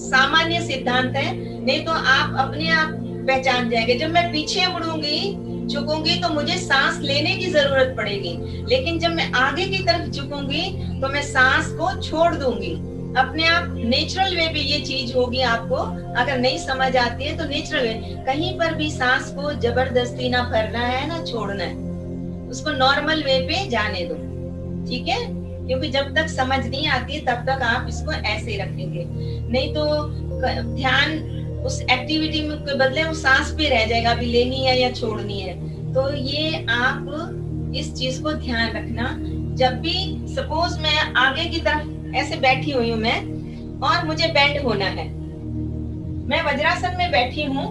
सामान्य सिद्धांत है, नहीं तो आप अपने आप पहचान जाएंगे। जब मैं पीछे मुड़ूंगी झुकूंगी तो मुझे सांस लेने की जरूरत पड़ेगी, लेकिन जब मैं आगे की तरफ झुकूंगी तो मैं सांस को छोड़ दूंगी। अपने आप नेचुरल वे पे ये चीज होगी। आपको अगर नहीं समझ आती है तो नेचुरल वे, कहीं पर भी सांस को जबरदस्ती ना भरना है ना छोड़ना है, उसको नॉर्मल वे पे जाने दो, ठीक है? क्योंकि जब तक समझ नहीं आती तब तक आप इसको ऐसे ही रखेंगे, नहीं तो ध्यान उस एक्टिविटी में के बदले वो सांस पे रह जाएगा, अभी लेनी है या छोड़नी है। तो ये आप इस चीज को ध्यान रखना। जब भी सपोज मैं आगे की तरफ ऐसे बैठी हुई हूँ मैं, और मुझे बेंड होना है, मैं वज्रासन में बैठी हूँ,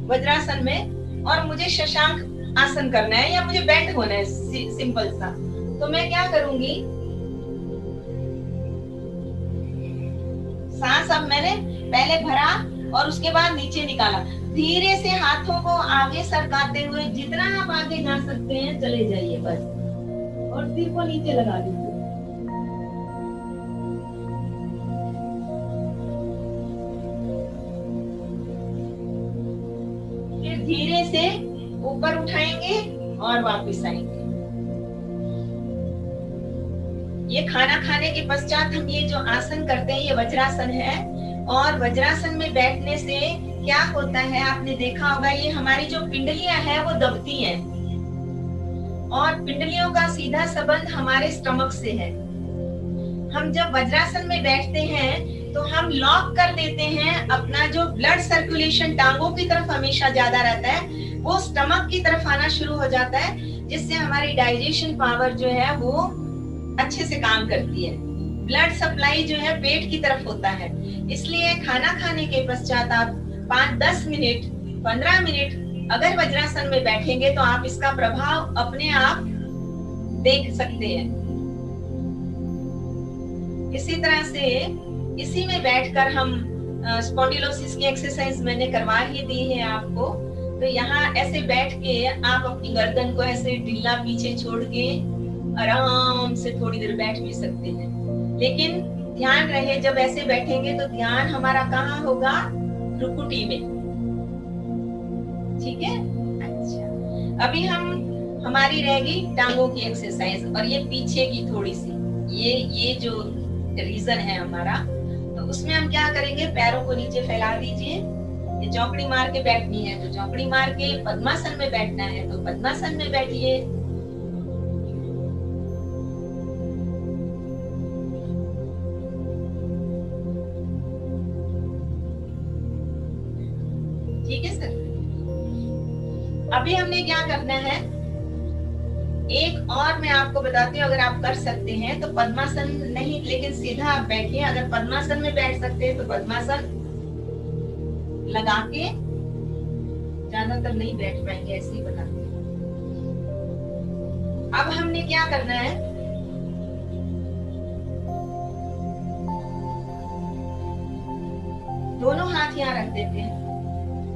वज्रासन में, और मुझे शशांक आसन करना है या मुझे बेंड होना है, सिंपल सा। तो मैं क्या करूंगी, सांस अब मैंने पहले भरा और उसके बाद नीचे निकाला, धीरे से हाथों को आगे सरकाते हुए जितना आप आगे जा सकते हैं चले जाइए बस, और सिर को नीचे लगा दीजिए। फिर धीरे से ऊपर उठाएंगे और वापस आएंगे। ये खाना खाने के पश्चात हम ये जो आसन करते हैं ये वज्रासन है, और वज्रासन में बैठने से क्या होता है आपने देखा होगा, ये हमारी जो पिंडलियां हैं वो दबती हैं, और पिंडलियों का सीधा संबंध हमारे स्टमक से है। हम जब वज्रासन में बैठते हैं तो हम लॉक कर देते हैं, अपना जो ब्लड सर्कुलेशन टांगों की तरफ हमेशा ज्यादा रहता है वो स्टमक की तरफ आना शुरू हो जाता है, जिससे हमारी डाइजेशन पावर जो है वो अच्छे से काम करती है। ब्लड सप्लाई जो है पेट की तरफ होता है, इसलिए खाना खाने के पश्चात आप 5-10 मिनट 15 मिनट अगर वज्रासन में बैठेंगे तो आप इसका प्रभाव अपने आप देख सकते हैं। इसी तरह से इसी में बैठकर हम स्पॉन्डिलोसिस की एक्सरसाइज मैंने करवा ही दी है आपको। तो यहाँ ऐसे बैठ के आप अपनी गर्दन को ऐसे ढीला पीछे छोड़ के आराम से थोड़ी देर बैठ भी सकते हैं, लेकिन ध्यान रहे जब ऐसे बैठेंगे तो ध्यान हमारा कहाँ होगा, भ्रुकुटी में, ठीक है? अच्छा, अभी हम हमारी रहेगी टांगों की एक्सरसाइज, और ये पीछे की थोड़ी सी ये जो रीजन है हमारा, तो उसमें हम क्या करेंगे, पैरों को नीचे फैला दीजिए। ये चौकड़ी मार के बैठनी है तो चौकड़ी मार के, पद्मासन में बैठना है तो पद्मासन में बैठिए। ठीक है सर? अभी हमने क्या करना है, एक और मैं आपको बताती हूँ, अगर आप कर सकते हैं तो पद्मासन नहीं, लेकिन सीधा आप बैठिए। अगर पद्मासन में बैठ सकते हैं तो पद्मासन लगा के, ज्यादातर नहीं बैठ पाएंगे, ऐसे ही बताते हैं। अब हमने क्या करना है, दोनों हाथ यहाँ रख देते हैं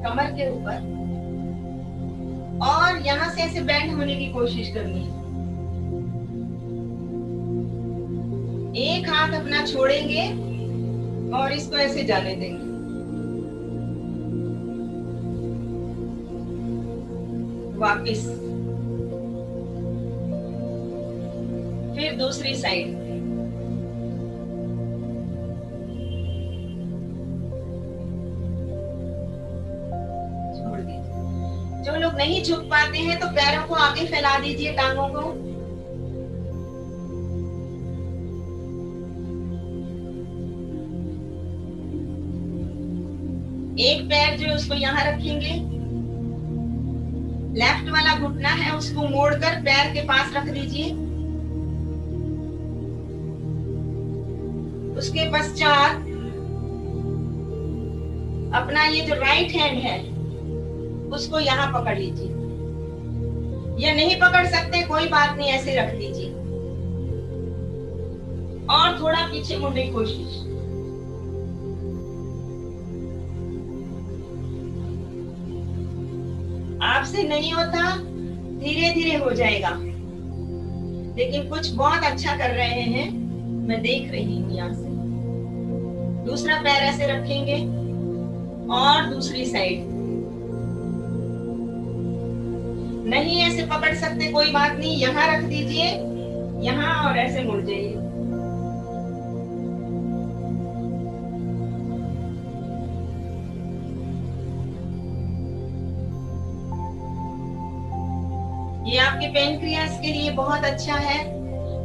कमर के ऊपर, और यहाँ से ऐसे बैंड होने की कोशिश करनी है। एक हाथ अपना छोड़ेंगे और इसको ऐसे जाने देंगे, वापिस, फिर दूसरी साइड, छोड़ दीजिए। जो लोग नहीं झुक पाते हैं तो पैरों को आगे फैला दीजिए, टांगों को, एक पैर जो है उसको यहाँ रखेंगे, लेफ्ट वाला घुटना है उसको मोड़कर पैर के पास रख दीजिए। उसके पश्चात अपना ये जो राइट हैंड है उसको यहाँ पकड़ लीजिए, या नहीं पकड़ सकते कोई बात नहीं, ऐसे रख दीजिए और थोड़ा पीछे मुड़ने की कोशिश। आपसे नहीं होता, धीरे धीरे हो जाएगा, लेकिन कुछ बहुत अच्छा कर रहे हैं, मैं देख रही हूँ। यहाँ से दूसरा पैर ऐसे रखेंगे और दूसरी साइड, नहीं ऐसे पकड़ सकते कोई बात नहीं, यहाँ रख दीजिए, यहाँ, और ऐसे मुड़ जाइए। ये आपके पेनक्रियास के लिए बहुत अच्छा है,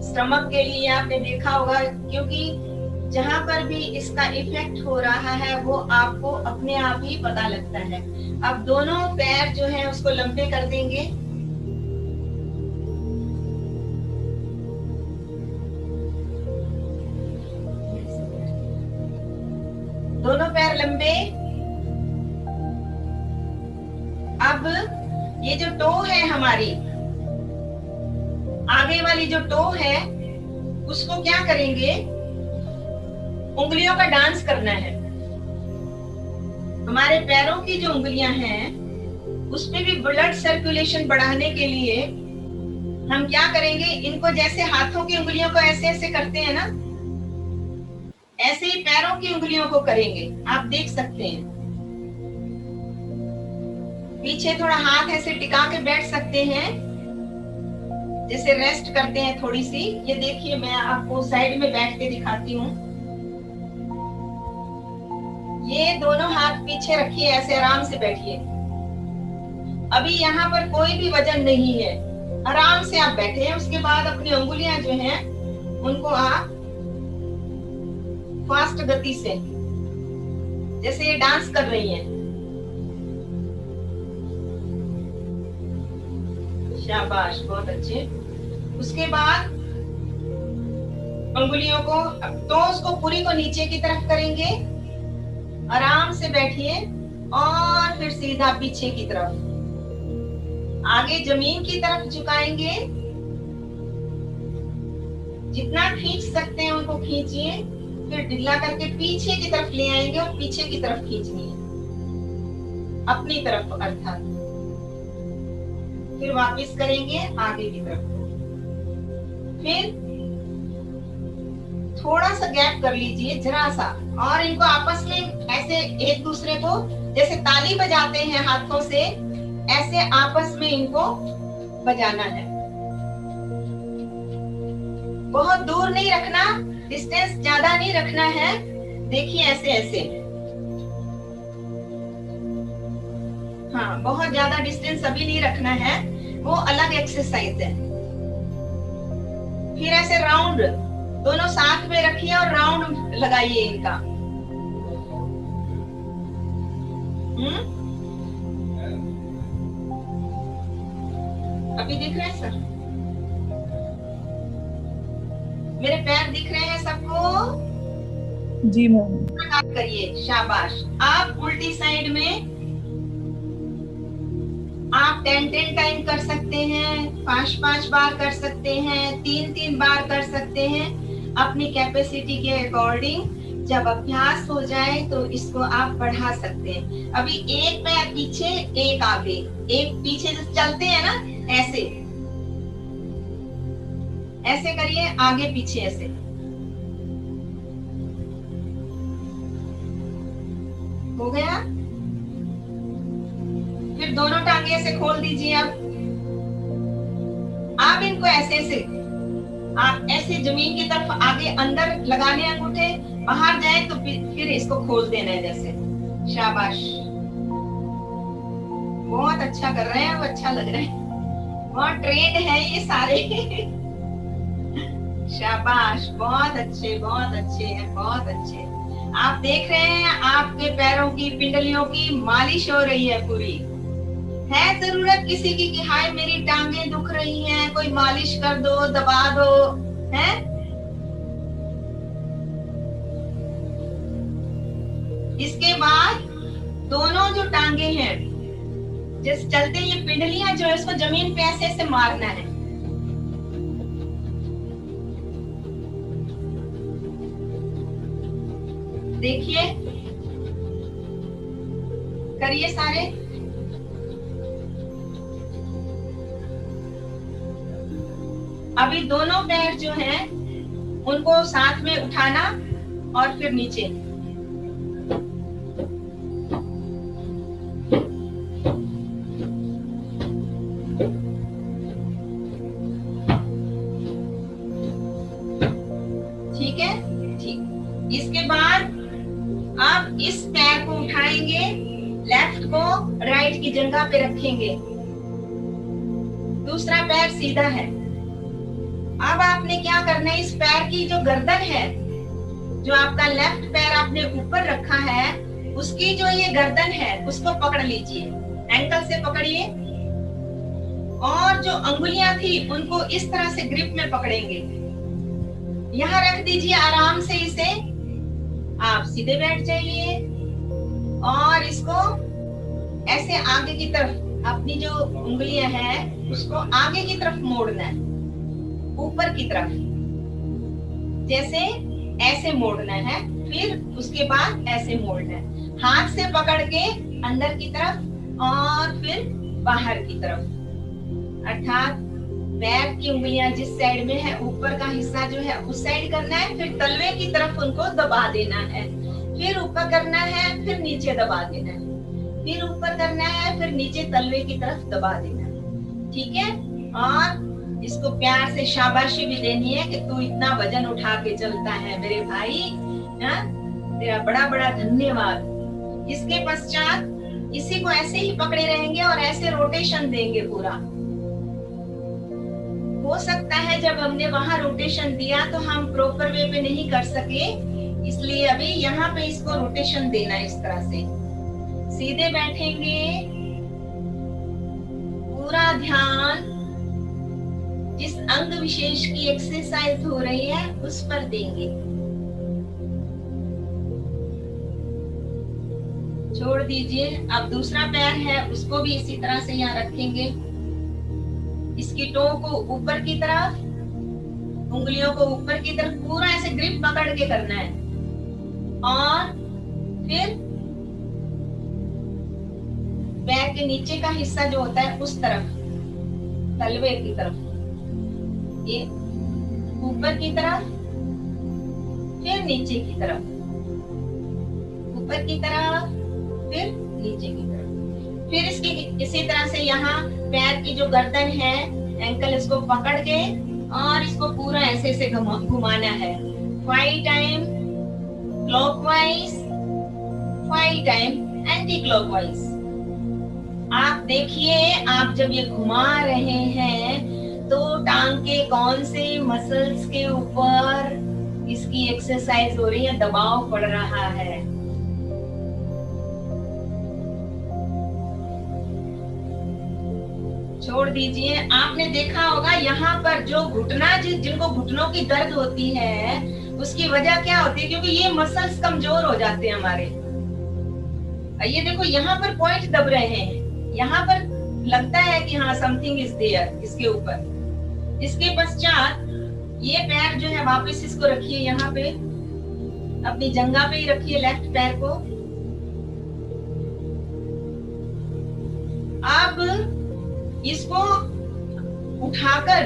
स्टमक के लिए आपने देखा होगा, क्योंकि जहां पर भी इसका इफेक्ट हो रहा है वो आपको अपने आप ही पता लगता है। अब दोनों पैर जो है उसको लंबे कर देंगे, दोनों पैर लंबे। अब ये जो टो है हमारी, आगे वाली जो टो है, उसको क्या करेंगे, उंगलियों का डांस करना है। हमारे पैरों की जो उंगलियां हैं उसमें भी ब्लड सर्कुलेशन बढ़ाने के लिए हम क्या करेंगे, इनको जैसे हाथों की उंगलियों को ऐसे ऐसे करते हैं ना, ऐसे ही पैरों की उंगलियों को करेंगे। आप देख सकते हैं, पीछे थोड़ा हाथ ऐसे टिका के बैठ सकते हैं, जैसे रेस्ट करते हैं थोड़ी सी। ये देखिए, मैं आपको साइड में बैठ के दिखाती हूँ। ये दोनों हाथ पीछे रखिए, ऐसे आराम से बैठिए। अभी यहाँ पर कोई भी वजन नहीं है, आराम से आप बैठे हैं। उसके बाद अपनी उंगलियां जो हैं उनको आप फास्ट गति से, जैसे ये डांस कर रही हैं, शाबाश, बहुत अच्छे। उसके बाद उंगलियों को, तो उसको पूरी को नीचे की तरफ करेंगे, आराम से बैठिए, और फिर सीधा पीछे की तरफ, आगे जमीन की तरफ झुकाएंगे। जितना खींच सकते हैं उनको खींचिए, फिर ढीला करके पीछे की तरफ ले आएंगे और पीछे की तरफ खींचनी है, अपनी तरफ अर्थात। फिर वापस करेंगे आगे की तरफ। फिर थोड़ा सा गैप कर लीजिए, जरा सा, और इनको आपस में ऐसे एक दूसरे को, जैसे ताली बजाते हैं हाथों से, ऐसे आपस में इनको बजाना है। बहुत दूर नहीं रखना, डिस्टेंस ज्यादा नहीं रखना है। देखिए ऐसे ऐसे, हाँ, बहुत ज्यादा डिस्टेंस अभी नहीं रखना है, वो अलग एक्सरसाइज है। फिर ऐसे राउंड दोनों साथ में रखिए और राउंड लगाइए इनका। अभी दिख रहे हैं सर? मेरे पैर दिख रहे हैं सबको? जी मैम। करिए, शाबाश। आप उल्टी साइड में आप 10 टाइम कर सकते हैं, 5 बार कर सकते हैं, 3 बार कर सकते हैं, अपनी कैपेसिटी के अकॉर्डिंग। जब अभ्यास हो जाए तो इसको आप बढ़ा सकते हैं। अभी एक पैर पीछे, एक आगे, एक पीछे, जैसे चलते हैं ना, ऐसे ऐसे करिए, आगे पीछे ऐसे। हो गया? फिर दोनों टांगे ऐसे खोल दीजिए। आप इनको ऐसे ऐसे, आप ऐसे जमीन की तरफ आगे अंदर लगाने अंगूठे, बाहर जाए तो फिर इसको खोल देना है जैसे। शाबाश, बहुत अच्छा कर रहे हैं, वो अच्छा लग रहा है, बहुत ट्रेंड है ये सारे। शाबाश, बहुत अच्छे, बहुत अच्छे हैं, बहुत अच्छे। आप देख रहे हैं आपके पैरों की पिंडलियों की मालिश हो रही है पूरी। है जरूरत किसी की कि हाय मेरी टांगे दुख रही हैं, कोई मालिश कर दो, दबा दो, है? इसके बाद दोनों जो टांगे हैं, जिस चलते ये पिंडलियां जो है इसको जमीन पे ऐसे ऐसे मारना है। देखिए, करिए सारे। अभी दोनों पैर जो हैं उनको साथ में उठाना और फिर नीचे। जगह पे रखेंगे। दूसरा पैर सीधा है। अब आपने क्या करना है, इस पैर की जो गर्दन है, जो आपका लेफ्ट पैर आपने ऊपर रखा है, उसकी जो ये गर्दन है उसको पकड़ लीजिए, एंकल से पकड़िए, और जो अंगुलियां थी उनको इस तरह से ग्रिप में पकड़ेंगे। यहाँ रख दीजिए आराम से इसे। आप सीधे बैठ जाइए और इसको ऐसे आगे की तरफ, अपनी जो उंगलियां हैं उसको आगे की तरफ मोड़ना है, ऊपर की तरफ, जैसे ऐसे मोड़ना है, फिर उसके बाद ऐसे मोड़ना है, हाथ से पकड़ के अंदर की तरफ और फिर बाहर की तरफ। अर्थात पैर की उंगलियां जिस साइड में है, ऊपर का हिस्सा जो है उस साइड करना है, फिर तलवे की तरफ उनको दबा देना है, फिर ऊपर करना है, फिर नीचे दबा देना है, फिर ऊपर करना है, फिर नीचे तलवे की तरफ दबा देना है। ठीक है? और इसको प्यार से शाबाशी भी देनी है कि तू इतना वजन उठा के चलता है मेरे भाई, तेरा बड़ा बड़ा धन्यवाद। इसके पश्चात इसी को ऐसे ही पकड़े रहेंगे और ऐसे रोटेशन देंगे पूरा। हो सकता है जब हमने वहां रोटेशन दिया तो हम प्रॉपर वे पे नहीं कर सके, इसलिए अभी यहाँ पे इसको रोटेशन देना है। इस तरह से सीधे बैठेंगे, पूरा ध्यान जिस अंग विशेष की एक्सरसाइज हो रही है उस पर देंगे। छोड़ दीजिए। अब दूसरा पैर है उसको भी इसी तरह से यहाँ रखेंगे, इसकी टो को ऊपर की तरफ, उंगलियों को ऊपर की तरफ पूरा ऐसे ग्रिप पकड़ के करना है, और फिर पैर के नीचे का हिस्सा जो होता है उस तरफ, तलवे की तरफ, ये ऊपर की तरफ, फिर नीचे की तरफ, ऊपर की तरफ, फिर नीचे की तरफ। फिर इसकी इसी तरह से यहाँ पैर की जो गर्दन है, एंकल, इसको पकड़ के और इसको पूरा ऐसे से घुमाना है। 5 time clockwise, 5 time anti clockwise. आप देखिए, आप जब ये घुमा रहे हैं तो टांग के कौन से मसल्स के ऊपर इसकी एक्सरसाइज हो रही है, दबाव पड़ रहा है। छोड़ दीजिए। आपने देखा होगा यहाँ पर जो घुटना, जिनको घुटनों की दर्द होती है, उसकी वजह क्या होती है? क्योंकि ये मसल्स कमजोर हो जाते हैं हमारे। ये देखो यहाँ पर पॉइंट दब रहे हैं, यहाँ पर लगता है कि हाँ समथिंग इज देयर इसके ऊपर। इसके पश्चात ये पैर जो है वापस इसको रखिए, यहाँ पे अपनी जंघा पे ही रखिए लेफ्ट पैर को। अब इसको उठाकर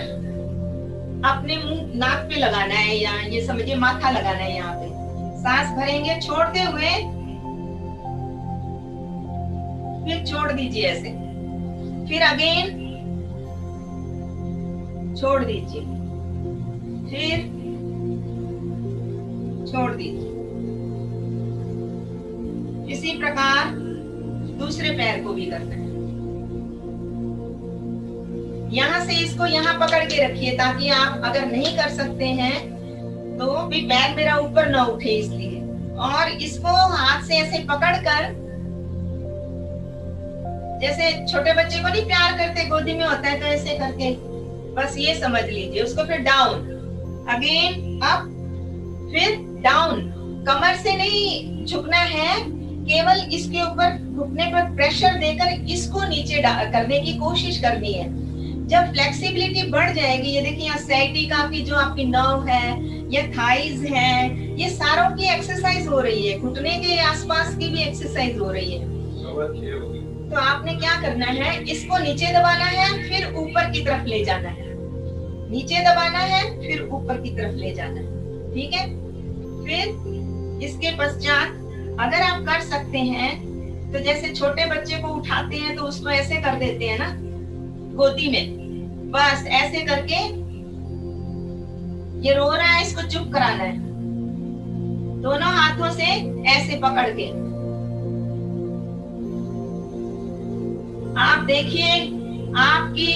अपने मुंह, नाक पे लगाना है, या ये समझिए माथा लगाना है। यहाँ पे सांस भरेंगे छोड़ते हुए, फिर छोड़ दीजिए ऐसे, फिर अगेन छोड़ दीजिए, फिर छोड़ दीजिए। इसी प्रकार दूसरे पैर को भी करना है। यहाँ से इसको यहाँ पकड़ के रखिए, ताकि आप अगर नहीं कर सकते हैं तो भी पैर मेरा ऊपर ना उठे, इसलिए। और इसको हाथ से ऐसे पकड़कर, जैसे छोटे बच्चे को नहीं प्यार करते, गोदी में होता है तो ऐसे करके, बस ये समझ लीजिए उसको। फिर डाउन, अगेन अप, फिर डाउन। कमर से नहीं झुकना है, केवल इसके ऊपर घुटने पर प्रेशर देकर इसको नीचे करने की कोशिश करनी है। जब फ्लेक्सिबिलिटी बढ़ जाएगी, ये देखिए यहाँ सैटिका की जो आपकी नर्व है, ये थाइज है, ये सारों की एक्सरसाइज हो रही है, घुटने के आसपास की भी एक्सरसाइज हो रही है। तो आपने क्या करना है, इसको नीचे दबाना है, फिर ऊपर की तरफ ले जाना है, नीचे दबाना है, फिर ऊपर की तरफ ले जाना है। ठीक है? फिर इसके पश्चात अगर आप कर सकते हैं तो जैसे छोटे बच्चे को उठाते हैं तो उसको ऐसे कर देते हैं ना गोदी में, बस ऐसे करके, ये रो रहा है इसको चुप कराना है, दोनों हाथों से ऐसे पकड़ के। आप देखिए आपकी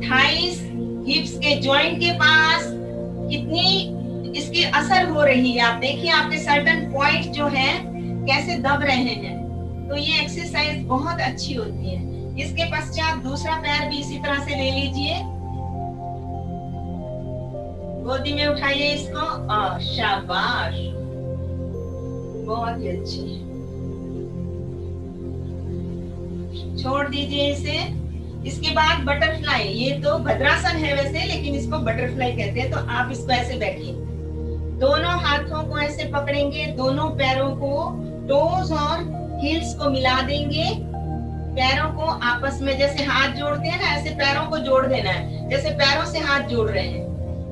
थाइस हिप्स के जॉइंट के पास कितनी इसकी असर हो रही है। आप देखिए आपके सर्टन पॉइंट जो है कैसे दब रहे हैं। तो ये एक्सरसाइज बहुत अच्छी होती है। इसके पश्चात दूसरा पैर भी इसी तरह से ले लीजिए, गोदी में उठाइए इसको और शाबाश, बहुत ही अच्छी। छोड़ दीजिए इसे। इसके बाद बटरफ्लाई, ये तो भद्रासन है वैसे, लेकिन इसको बटरफ्लाई कहते हैं। तो आप इसको ऐसे बैठिए, दोनों हाथों को ऐसे पकड़ेंगे, दोनों पैरों को टोज और हील्स को मिला देंगे। पैरों को आपस में जैसे हाथ जोड़ते हैं ना, ऐसे पैरों को जोड़ देना है, जैसे पैरों से हाथ जोड़ रहे हैं।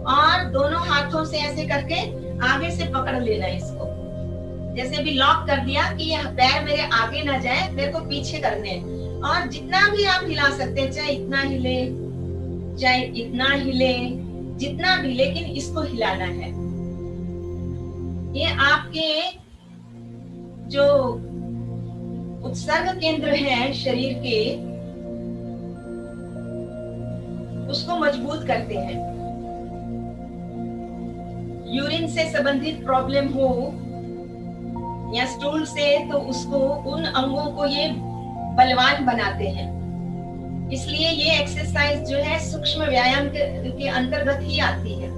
और दोनों हाथों से ऐसे करके आगे से पकड़ लेना है इसको, जैसे भी लॉक कर दिया कि यह पैर मेरे आगे ना जाए, मेरे को पीछे करने हैं। और जितना भी आप हिला सकते हैं, चाहे इतना हिले चाहे इतना हिले, जितना भी, लेकिन इसको हिलाना है। ये आपके जो उत्सर्ग केंद्र है शरीर के, उसको मजबूत करते हैं। यूरिन से संबंधित प्रॉब्लम हो या स्टूल से, तो उसको, उन अंगों को ये बलवान बनाते हैं। इसलिए ये एक्सरसाइज जो है सूक्ष्म व्यायाम के अंतर्गत ही आती है।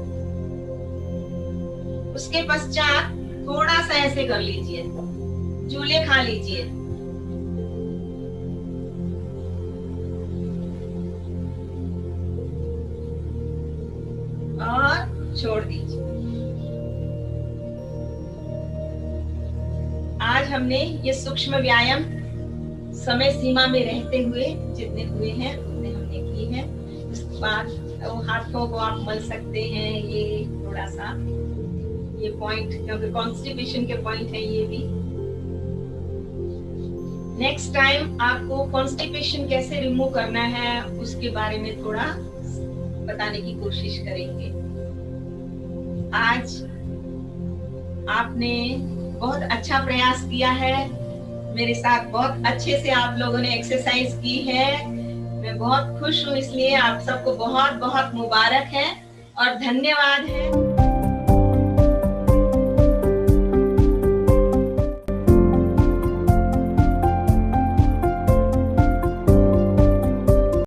उसके पश्चात थोड़ा सा ऐसे कर लीजिए, झूले खा लीजिए। और छोड़ दीजिए। आज हमने ये सूक्ष्म व्यायाम समय सीमा में रहते हुए जितने हुए हैं उतने हमने किए हैं। उसके बाद हाथों को आप मल सकते हैं, ये थोड़ा सा ये पॉइंट, क्योंकि कॉन्स्टिपेशन के पॉइंट है ये भी। नेक्स्ट टाइम आपको कॉन्स्टिपेशन कैसे रिमूव करना है उसके बारे में थोड़ा बताने की कोशिश करेंगे। आज आपने बहुत अच्छा प्रयास किया है, मेरे साथ बहुत अच्छे से आप लोगों ने एक्सरसाइज की है। मैं बहुत खुश हूँ, इसलिए आप सबको बहुत बहुत मुबारक है और धन्यवाद है।